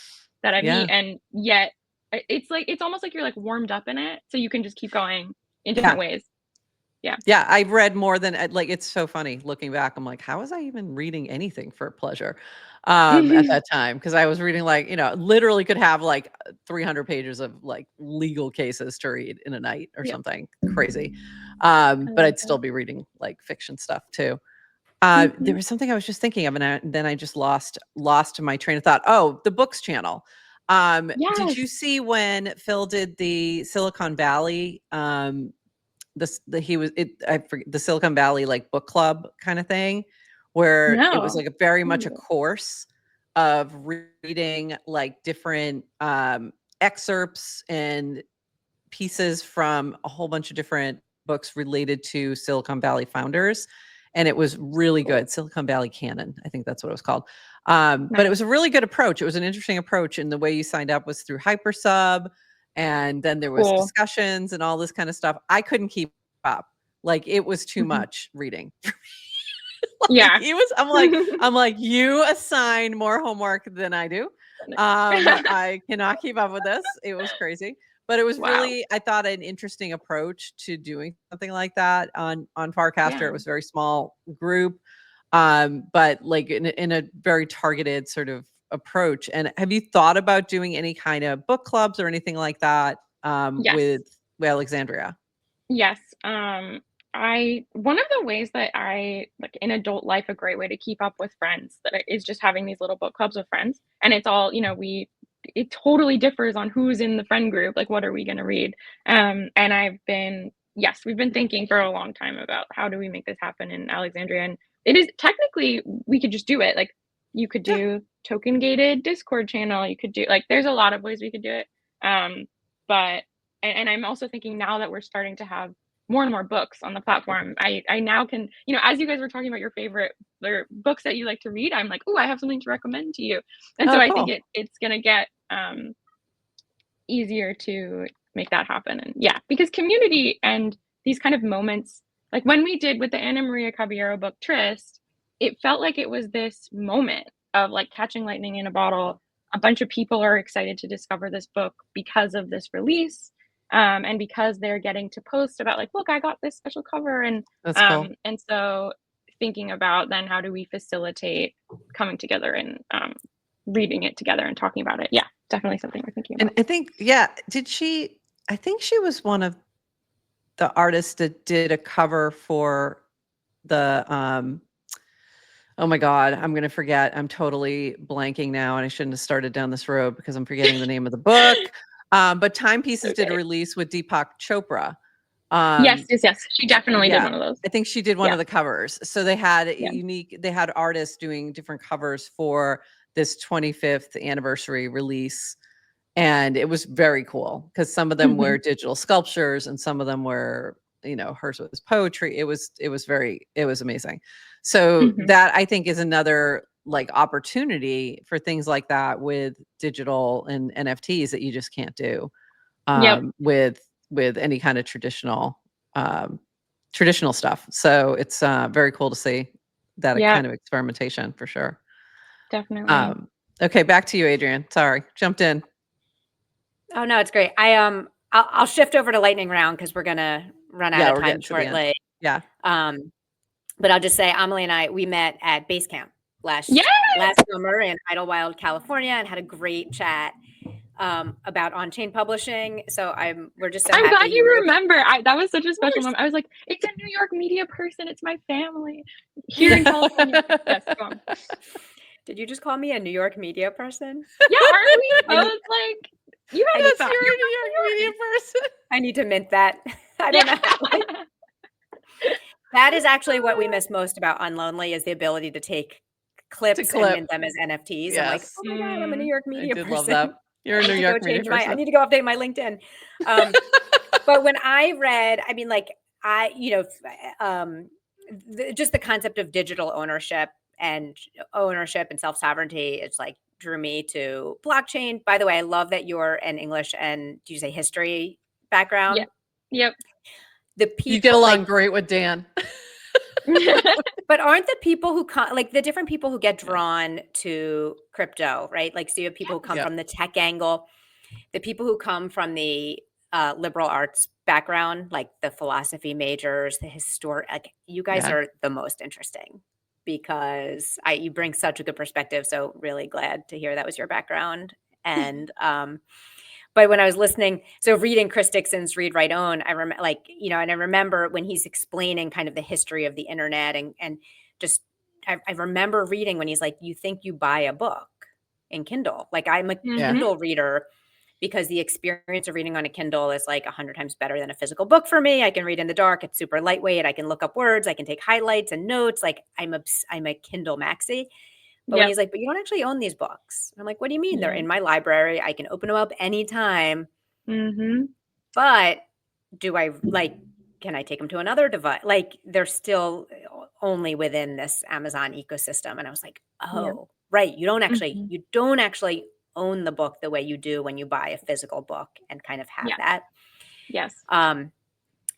Speaker 3: that I meet, and yet it's almost like you're like warmed up in it. So you can just keep going in different ways.
Speaker 1: Yeah, I read more than like, it's so funny looking back. I'm like, how was I even reading anything for pleasure at that time? Because I was reading like, literally could have like 300 pages of like legal cases to read in a night or something crazy. But I'd still be reading like fiction stuff too. There was something I was just thinking of, and then I just lost my train of thought. Oh, the books channel. Did you see when Phil did the Silicon Valley the Silicon Valley like book club kind of thing, where it was like a very much a course of reading like different excerpts and pieces from a whole bunch of different books related to Silicon Valley founders. And it was really good. Silicon Valley Canon, I think that's what it was called. But it was a really good approach. It was an interesting approach. And the way you signed up was through Hypersub. And then there was discussions and all this kind of stuff. I couldn't keep up. Like it was too much reading. I'm like, you assign more homework than I do. I cannot keep up with this. It was crazy. But it was really, I thought, an interesting approach to doing something like that on Farcaster. It was a very small group, but like in a very targeted sort of approach. And have you thought about doing any kind of book clubs or anything like that with Alexandria?
Speaker 3: Yes. One of the ways that I like in adult life, a great way to keep up with friends is just having these little book clubs with friends. And it's all, it totally differs on who's in the friend group. Like, what are we going to read? And we've been thinking for a long time about how do we make this happen in Alexandria. And it is technically, we could just do it. Like you could do token gated Discord channel. You could do there's a lot of ways we could do it. But I'm also thinking now that we're starting to have more and more books on the platform, I now can, as you guys were talking about your favorite books that you like to read, I'm like, oh, I have something to recommend to you. And so I think it's going to get easier to make that happen. And because community and these kind of moments, like when we did with the Ana Maria Caballero book Trist, it felt like it was this moment of like catching lightning in a bottle. A bunch of people are excited to discover this book because of this release. And because they're getting to post about like, look, I got this special cover. And
Speaker 1: that's cool.
Speaker 3: And so thinking about then how do we facilitate coming together and reading it together and talking about it. Yeah, definitely something we're thinking about.
Speaker 1: And I think, I think she was one of the artists that did a cover for the, oh my God, I'm going to forget. I'm totally blanking now. And I shouldn't have started down this road because I'm forgetting the name of the book. But Timepieces did a release with Deepak Chopra.
Speaker 3: Yes. She definitely did one of those.
Speaker 1: I think she did one of the covers. So they had they had artists doing different covers for this 25th anniversary release. And it was very cool because some of them were digital sculptures and some of them were, hers was poetry. It was amazing. So that I think is another like opportunity for things like that with digital and NFTs that you just can't do with any kind of traditional stuff. So it's very cool to see that kind of experimentation for sure.
Speaker 3: Definitely.
Speaker 1: Okay, back to you, Adrienne. Sorry, jumped in.
Speaker 2: Oh no, it's great. I'll shift over to lightning round because we're gonna run out of time shortly.
Speaker 1: Yeah.
Speaker 2: But I'll just say Amelie and we met at Basecamp last summer in Idlewild, California, and had a great chat about on-chain publishing. So we're just so happy.
Speaker 3: I'm glad you remember. That was such a special moment. I was like, it's a New York media person. It's my family here in California. Yes, go on.
Speaker 2: Did you just call me a New York media person?
Speaker 3: Yeah, aren't we both like You had
Speaker 1: Yes,
Speaker 3: that.
Speaker 1: you're a New York media person.
Speaker 2: I need to mint that. I don't know. That is actually what we miss most about Unlonely is the ability to take clips and mint them as NFTs. I'm like,
Speaker 1: Yes.
Speaker 2: oh my God, I'm a New York
Speaker 1: I
Speaker 2: media
Speaker 1: did
Speaker 2: person.
Speaker 1: love that. You're a
Speaker 2: I
Speaker 1: New
Speaker 2: need to go
Speaker 1: York media
Speaker 2: change my, I
Speaker 1: person.
Speaker 2: need to go update my LinkedIn. But when I read, I mean, like just the concept of digital ownership and self-sovereignty, it's like drew me to blockchain. By the way, I love that you're an English and do you say history background?
Speaker 3: Yep.
Speaker 2: The people
Speaker 1: You get along great with Dan.
Speaker 2: But aren't the people who like the different people who get drawn to crypto, right? Like, so you have people who come from the tech angle, the people who come from the liberal arts background, like the philosophy majors, the historic, like you guys are the most interesting because you bring such a good perspective. So really glad to hear that was your background. And but when I was listening, so reading Chris Dixon's Read, Write, Own, I remember, like, you know, and I remember when he's explaining kind of the history of the internet and just, I remember reading when he's like, you think you buy a book in Kindle. Like I'm a Kindle reader because the experience of reading on a Kindle is like 100 times better than a physical book for me. I can read in the dark. It's super lightweight. I can look up words. I can take highlights and notes. Like I'm a Kindle maxi. But when he's like, but you don't actually own these books. I'm like, what do you mean? They're in my library. I can open them up anytime. But do I can I take them to another device? Like they're still only within this Amazon ecosystem. And I was like, oh, right. You don't actually own the book the way you do when you buy a physical book and kind of have that.
Speaker 3: Yes.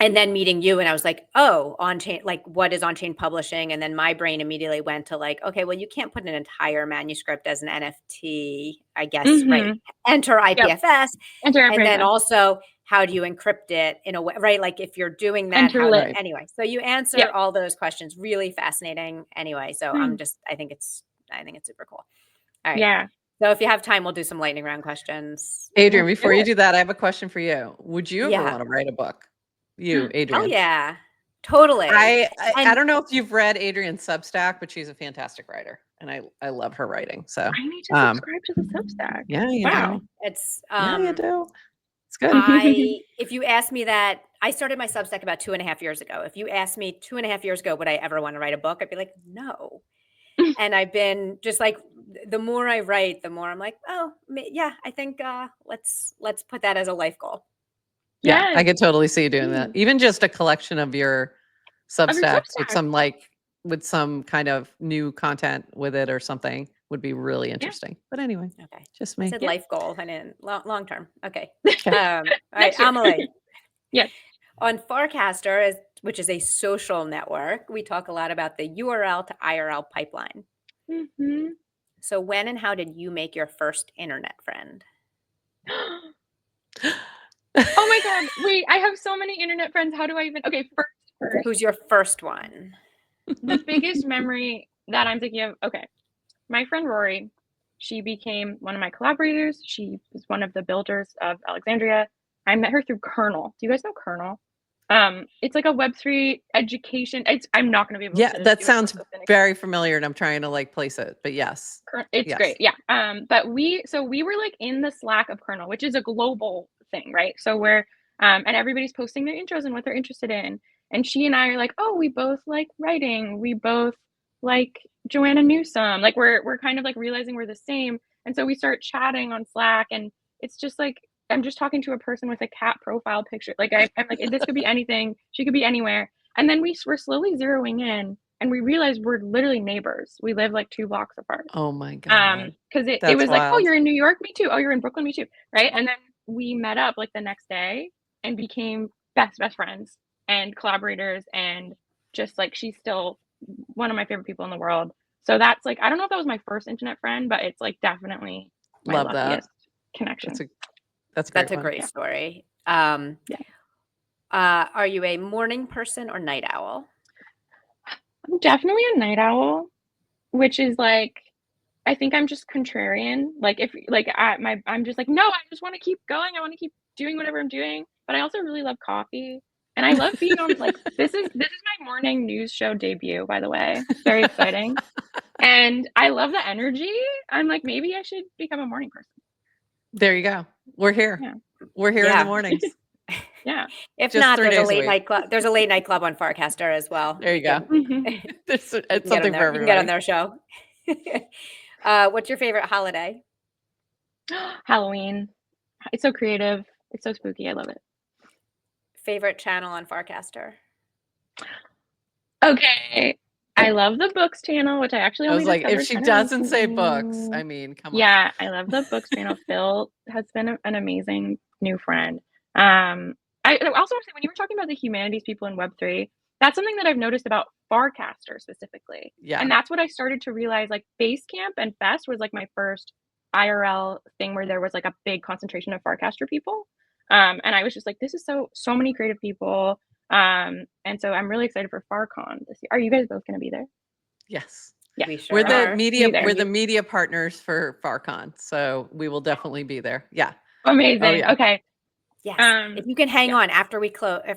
Speaker 2: And then meeting you and I was like, oh, on-chain, like what is on-chain publishing? And then my brain immediately went to like, okay, well, you can't put an entire manuscript as an NFT, I guess, right? Enter IPFS.
Speaker 3: Enter IPFS.
Speaker 2: And then also, how do you encrypt it in a way, right? Like if you're doing that, anyway. So you answer all those questions. Really fascinating. Anyway, so I think it's super cool. All right.
Speaker 3: Yeah.
Speaker 2: So if you have time, we'll do some lightning round questions.
Speaker 1: Adrian, before you do that, I have a question for you. Would you ever want to write a book? You, Adrian.
Speaker 2: Oh yeah, totally.
Speaker 1: I don't know if you've read Adrian's Substack, but she's a fantastic writer, and I love her writing. So
Speaker 3: I need to subscribe to the Substack.
Speaker 1: Yeah, you do.
Speaker 2: It's
Speaker 1: you do. It's good.
Speaker 2: If you asked me that, I started my Substack about 2.5 years ago. If you asked me 2.5 years ago, would I ever want to write a book? I'd be like, no. And I've been just like, the more I write, the more I'm like, oh yeah, I think let's put that as a life goal.
Speaker 1: Yeah, I could totally see you doing that. Even just a collection of your Substacks with some kind of new content with it or something would be really interesting. But anyway, just me.
Speaker 2: I said life goal and in long term. Okay. All right, Amelie.
Speaker 3: Yes.
Speaker 2: On Farcaster, which is a social network, we talk a lot about the URL to IRL pipeline. So when and how did you make your first internet friend?
Speaker 3: Oh my God. Wait, I have so many internet friends. How do I even? Okay, first.
Speaker 2: Who's your first one?
Speaker 3: The biggest memory that I'm thinking of, okay, my friend Rory, she became one of my collaborators. She was one of the builders of Alexandria. I met her through Kernel. Do you guys know Kernel? It's like a Web3 education. I'm not going to be able to.
Speaker 1: Yeah, that sounds very familiar, and I'm trying to like place it, but yes.
Speaker 3: It's great. Yeah. But we were like in the Slack of Kernel, which is a global thing, right? So we're and everybody's posting their intros and what they're interested in. And she and I are like, oh, we both like writing. We both like Joanna Newsom. Like we're kind of like realizing we're the same. And so we start chatting on Slack, and it's just like I'm just talking to a person with a cat profile picture. Like I'm like, this could be anything. She could be anywhere. And then we're slowly zeroing in. And we realized we're literally neighbors. We live like 2 blocks apart.
Speaker 1: Oh my God.
Speaker 3: Because it was like, oh, you're in New York, me too. Oh, you're in Brooklyn, me too. Right. And then we met up like the next day and became best friends and collaborators. And just like, she's still one of my favorite people in the world. So that's like, I don't know if that was my first internet friend, but it's like definitely my luckiest connection.
Speaker 1: That's
Speaker 2: a great story. Are you a morning person or night owl?
Speaker 3: I'm definitely a night owl, which is like, I think I'm just contrarian. Like if like I'm just like, no, I just want to keep going. I want to keep doing whatever I'm doing. But I also really love coffee. And I love being on like this is my morning news show debut, by the way. It's very exciting. And I love the energy. I'm like, maybe I should become a morning person.
Speaker 1: There you go. We're here.
Speaker 3: Yeah.
Speaker 1: We're here in
Speaker 2: Yeah.
Speaker 1: the mornings.
Speaker 3: Yeah.
Speaker 2: If
Speaker 1: Just
Speaker 2: not,
Speaker 1: 3
Speaker 2: there's a
Speaker 1: days a
Speaker 2: late
Speaker 1: week.
Speaker 2: night club. There's a late night club on Farcaster as well.
Speaker 1: There you go.
Speaker 3: Mhm.
Speaker 1: It's
Speaker 2: You can get on
Speaker 1: something for
Speaker 2: You can get on
Speaker 1: everybody.
Speaker 2: their show. What's your favorite holiday?
Speaker 3: Halloween. It's so creative. It's so spooky. I love it.
Speaker 2: Favorite channel on Farcaster?
Speaker 3: Okay. I love the books channel, which I actually
Speaker 1: I
Speaker 3: only
Speaker 1: was like, if
Speaker 3: discovered
Speaker 1: she
Speaker 3: kinda
Speaker 1: doesn't say books,
Speaker 3: recently.
Speaker 1: I mean, come on.
Speaker 3: Yeah, I love the books channel. Phil has been an amazing new friend. I also want to say, when you were talking about the humanities people in Web3, that's something that I've noticed about Farcaster specifically.
Speaker 1: Yeah.
Speaker 3: And that's what I started to realize, like Basecamp and Fest was like my first IRL thing where there was like a big concentration of Farcaster people. And I was just like, this is so many creative people. And so I'm really excited for FarCon this year. Are you guys both going to be there?
Speaker 1: Yes.
Speaker 3: Yeah.
Speaker 2: We sure
Speaker 1: We're the
Speaker 2: are.
Speaker 1: media.
Speaker 3: Be there.
Speaker 1: We're the media partners for FarCon, so we will definitely be there. Yeah.
Speaker 3: Amazing.
Speaker 1: yeah.
Speaker 3: Okay.
Speaker 2: Yes.
Speaker 3: Um,
Speaker 2: If you can hang
Speaker 3: yeah.
Speaker 2: on after we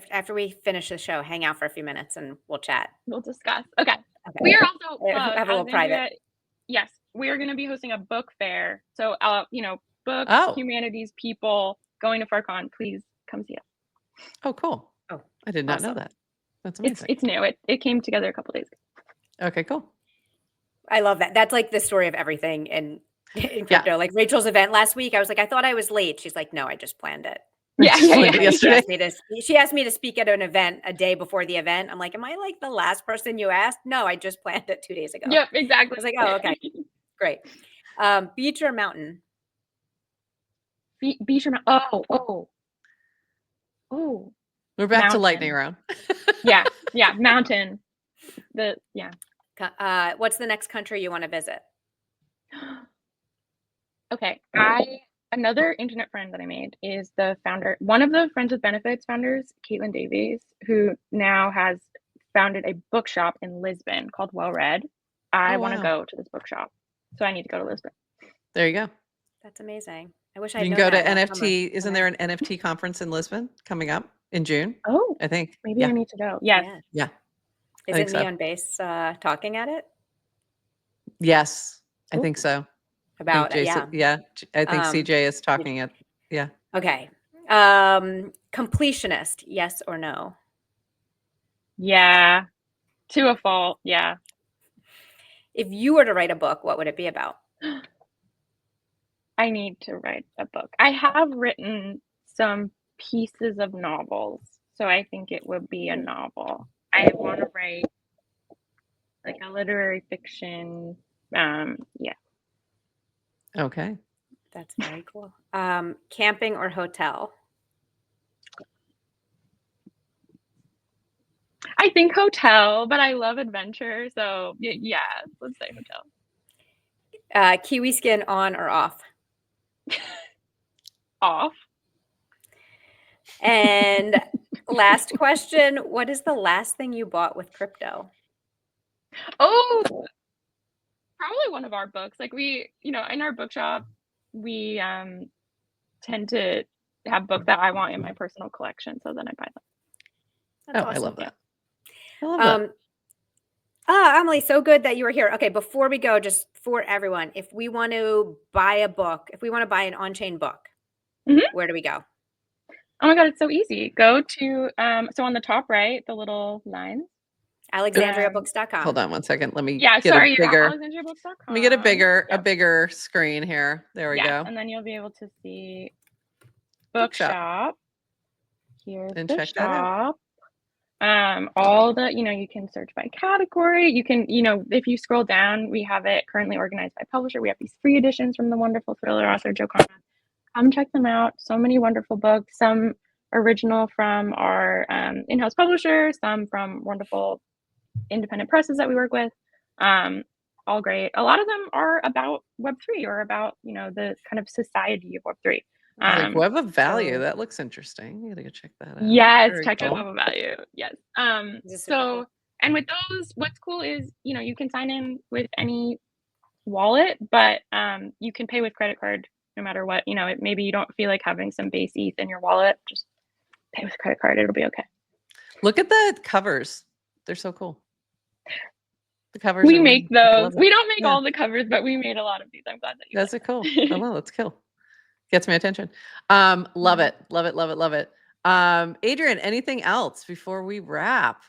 Speaker 2: after we finish the show, hang out for a few minutes and we'll chat.
Speaker 3: We'll discuss. Okay.
Speaker 2: Okay.
Speaker 3: We are also
Speaker 2: Have a little private.
Speaker 3: Alexandria, yes, we are going to be hosting a book fair. So, books,
Speaker 1: Oh.
Speaker 3: humanities, people going to FarCon, please come see us.
Speaker 1: Oh, cool.
Speaker 2: Oh,
Speaker 1: I did not know
Speaker 2: awesome.
Speaker 1: that. That's amazing.
Speaker 3: It's new. It came together a couple days ago.
Speaker 1: Okay, cool.
Speaker 2: I love that. That's like the story of everything in crypto.
Speaker 1: Yeah.
Speaker 2: Like Rachel's event last week, I was like, I thought I was late. She's like, no, I just planned it.
Speaker 3: Yeah.
Speaker 2: She asked me to speak at an event a day before the event. I'm like, am I like the last person you asked? No, I just planned it 2 days ago.
Speaker 3: Yep, exactly.
Speaker 2: I was like, oh, okay, great. Beach or mountain?
Speaker 3: Beach or mountain? Oh.
Speaker 1: We're back to
Speaker 3: Mountain.
Speaker 1: lightning round.
Speaker 3: Yeah, mountain.
Speaker 2: What's the next country you want to visit?
Speaker 3: Okay, another internet friend that I made is the founder, one of the Friends with Benefits founders, Caitlin Davies, who now has founded a bookshop in Lisbon called Well Read. I want to go to this bookshop, so I need to go to Lisbon.
Speaker 1: There you go.
Speaker 2: That's amazing. I wish I
Speaker 1: You can go to NFT. Isn't there an NFT conference in Lisbon coming up in June?
Speaker 3: Oh,
Speaker 1: I think.
Speaker 3: maybe I need to go. Yes.
Speaker 1: Yeah.
Speaker 2: Isn't Neon Base talking at it?
Speaker 1: Yes, I think so.
Speaker 2: About
Speaker 1: I think CJ is talking at. Yeah.
Speaker 2: Okay. Completionist, yes or no?
Speaker 3: Yeah. To a fault. Yeah.
Speaker 2: If you were to write a book, what would it be about?
Speaker 3: I need to write a book. I have written some pieces of novels, so I think it would be a novel. I want to write like a literary fiction. Yeah.
Speaker 1: Okay.
Speaker 2: That's very cool. Camping or hotel?
Speaker 3: I think hotel, but I love adventure, so yeah, let's say hotel.
Speaker 2: Kiwi skin on or off?
Speaker 3: Off.
Speaker 2: And last question, what is the last thing you bought with crypto?
Speaker 3: Oh, probably one of our books. Like we, in our bookshop, we tend to have books that I want in my personal collection, so then I buy them.
Speaker 2: That's awesome.
Speaker 1: I love that. I love that.
Speaker 2: Amelie, so good that you were here. Okay, before we go, just for everyone, if we want to buy a book, if we want to buy an on-chain book, where do we go?
Speaker 3: Oh my God, it's so easy. Go to, so on the top right, the little lines.
Speaker 2: alexandriabooks.com.
Speaker 1: Hold on one second. Let me
Speaker 3: get
Speaker 1: a bigger.
Speaker 3: alexandriabooks.com.
Speaker 1: Let me get a bigger screen here. There we go.
Speaker 3: And then you'll be able to see bookshop. Here's
Speaker 1: and
Speaker 3: the
Speaker 1: check that out.
Speaker 3: shop. All the, you can search by category. You can, if you scroll down, we have it currently organized by publisher. We have these free editions from the wonderful thriller author Joe Conrad. Come check them out. So many wonderful books, some original from our in-house publisher, some from wonderful independent presses that we work with. All great. A lot of them are about Web3 or about, the kind of society of Web3.
Speaker 1: Like Web of Value. That looks interesting. You gotta go check that out.
Speaker 3: Yes,
Speaker 1: Very
Speaker 3: check out
Speaker 1: cool.
Speaker 3: Web of Value. Yes. So, and with those, what's cool is, you can sign in with any wallet, but you can pay with credit card no matter what. Maybe you don't feel like having some base ETH in your wallet. Just pay with credit card. It'll be okay.
Speaker 1: Look at the covers. They're so cool. The covers.
Speaker 3: We make those. We don't make all the covers, but we made a lot of these. I'm glad that you.
Speaker 1: That's cool. Oh, well, that's cool. Gets my attention. Love it. Love it. Love it. Love it. Adrian, anything else before we wrap?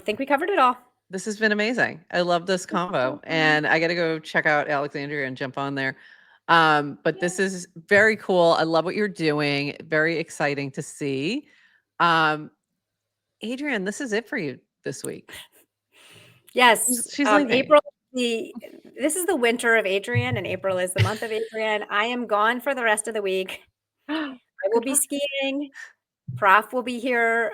Speaker 2: Think we covered it all.
Speaker 1: This has been amazing. I love this combo, and I got to go check out Alexandria and jump on there. But this is very cool. I love what you're doing. Very exciting to see. Adrian, this is it for you this week.
Speaker 2: Yes.
Speaker 1: She's leaving.
Speaker 2: April. This is the winter of Adrian, and April is the month of Adrian. I am gone for the rest of the week. I will be skiing. Prof will be here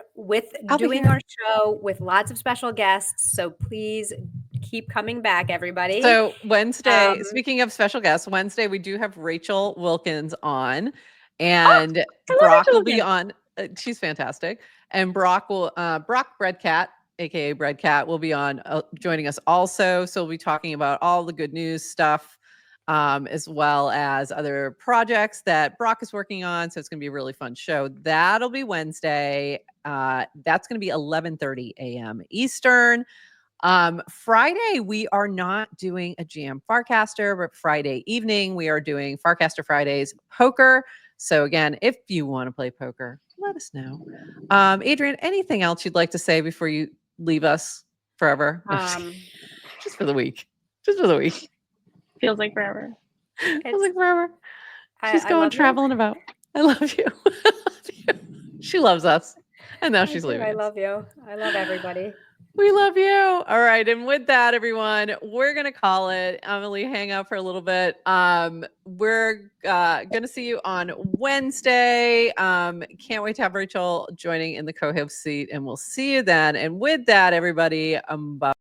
Speaker 2: doing our show with lots of special guests. So please keep coming back, everybody.
Speaker 1: So Wednesday, speaking of special guests, Wednesday we do have Rachel Wilkins on, and Brock will be on. She's fantastic, and Brock Breadcat, aka Breadcat, will be on joining us also. So we'll be talking about all the good news stuff, as well as other projects that Brock is working on. So it's going to be a really fun show. That'll be Wednesday. That's going to be 11:30 a.m. Eastern. Friday, we are not doing a GM Farcaster, but Friday evening, we are doing Farcaster Fridays poker. So again, if you want to play poker, let us know. Adrian, anything else you'd like to say before you leave us forever? Just for the week. Just for the week.
Speaker 3: Feels like forever.
Speaker 1: Feels like forever. She's going traveling about. I love you. She loves us. And now she's leaving.
Speaker 2: I love you. I love everybody.
Speaker 1: We love you. All right. And with that, everyone, we're going to call it. Amelie, hang out for a little bit. We're going to see you on Wednesday. Can't wait to have Rachel joining in the co-host seat, and we'll see you then. And with that, everybody, bye.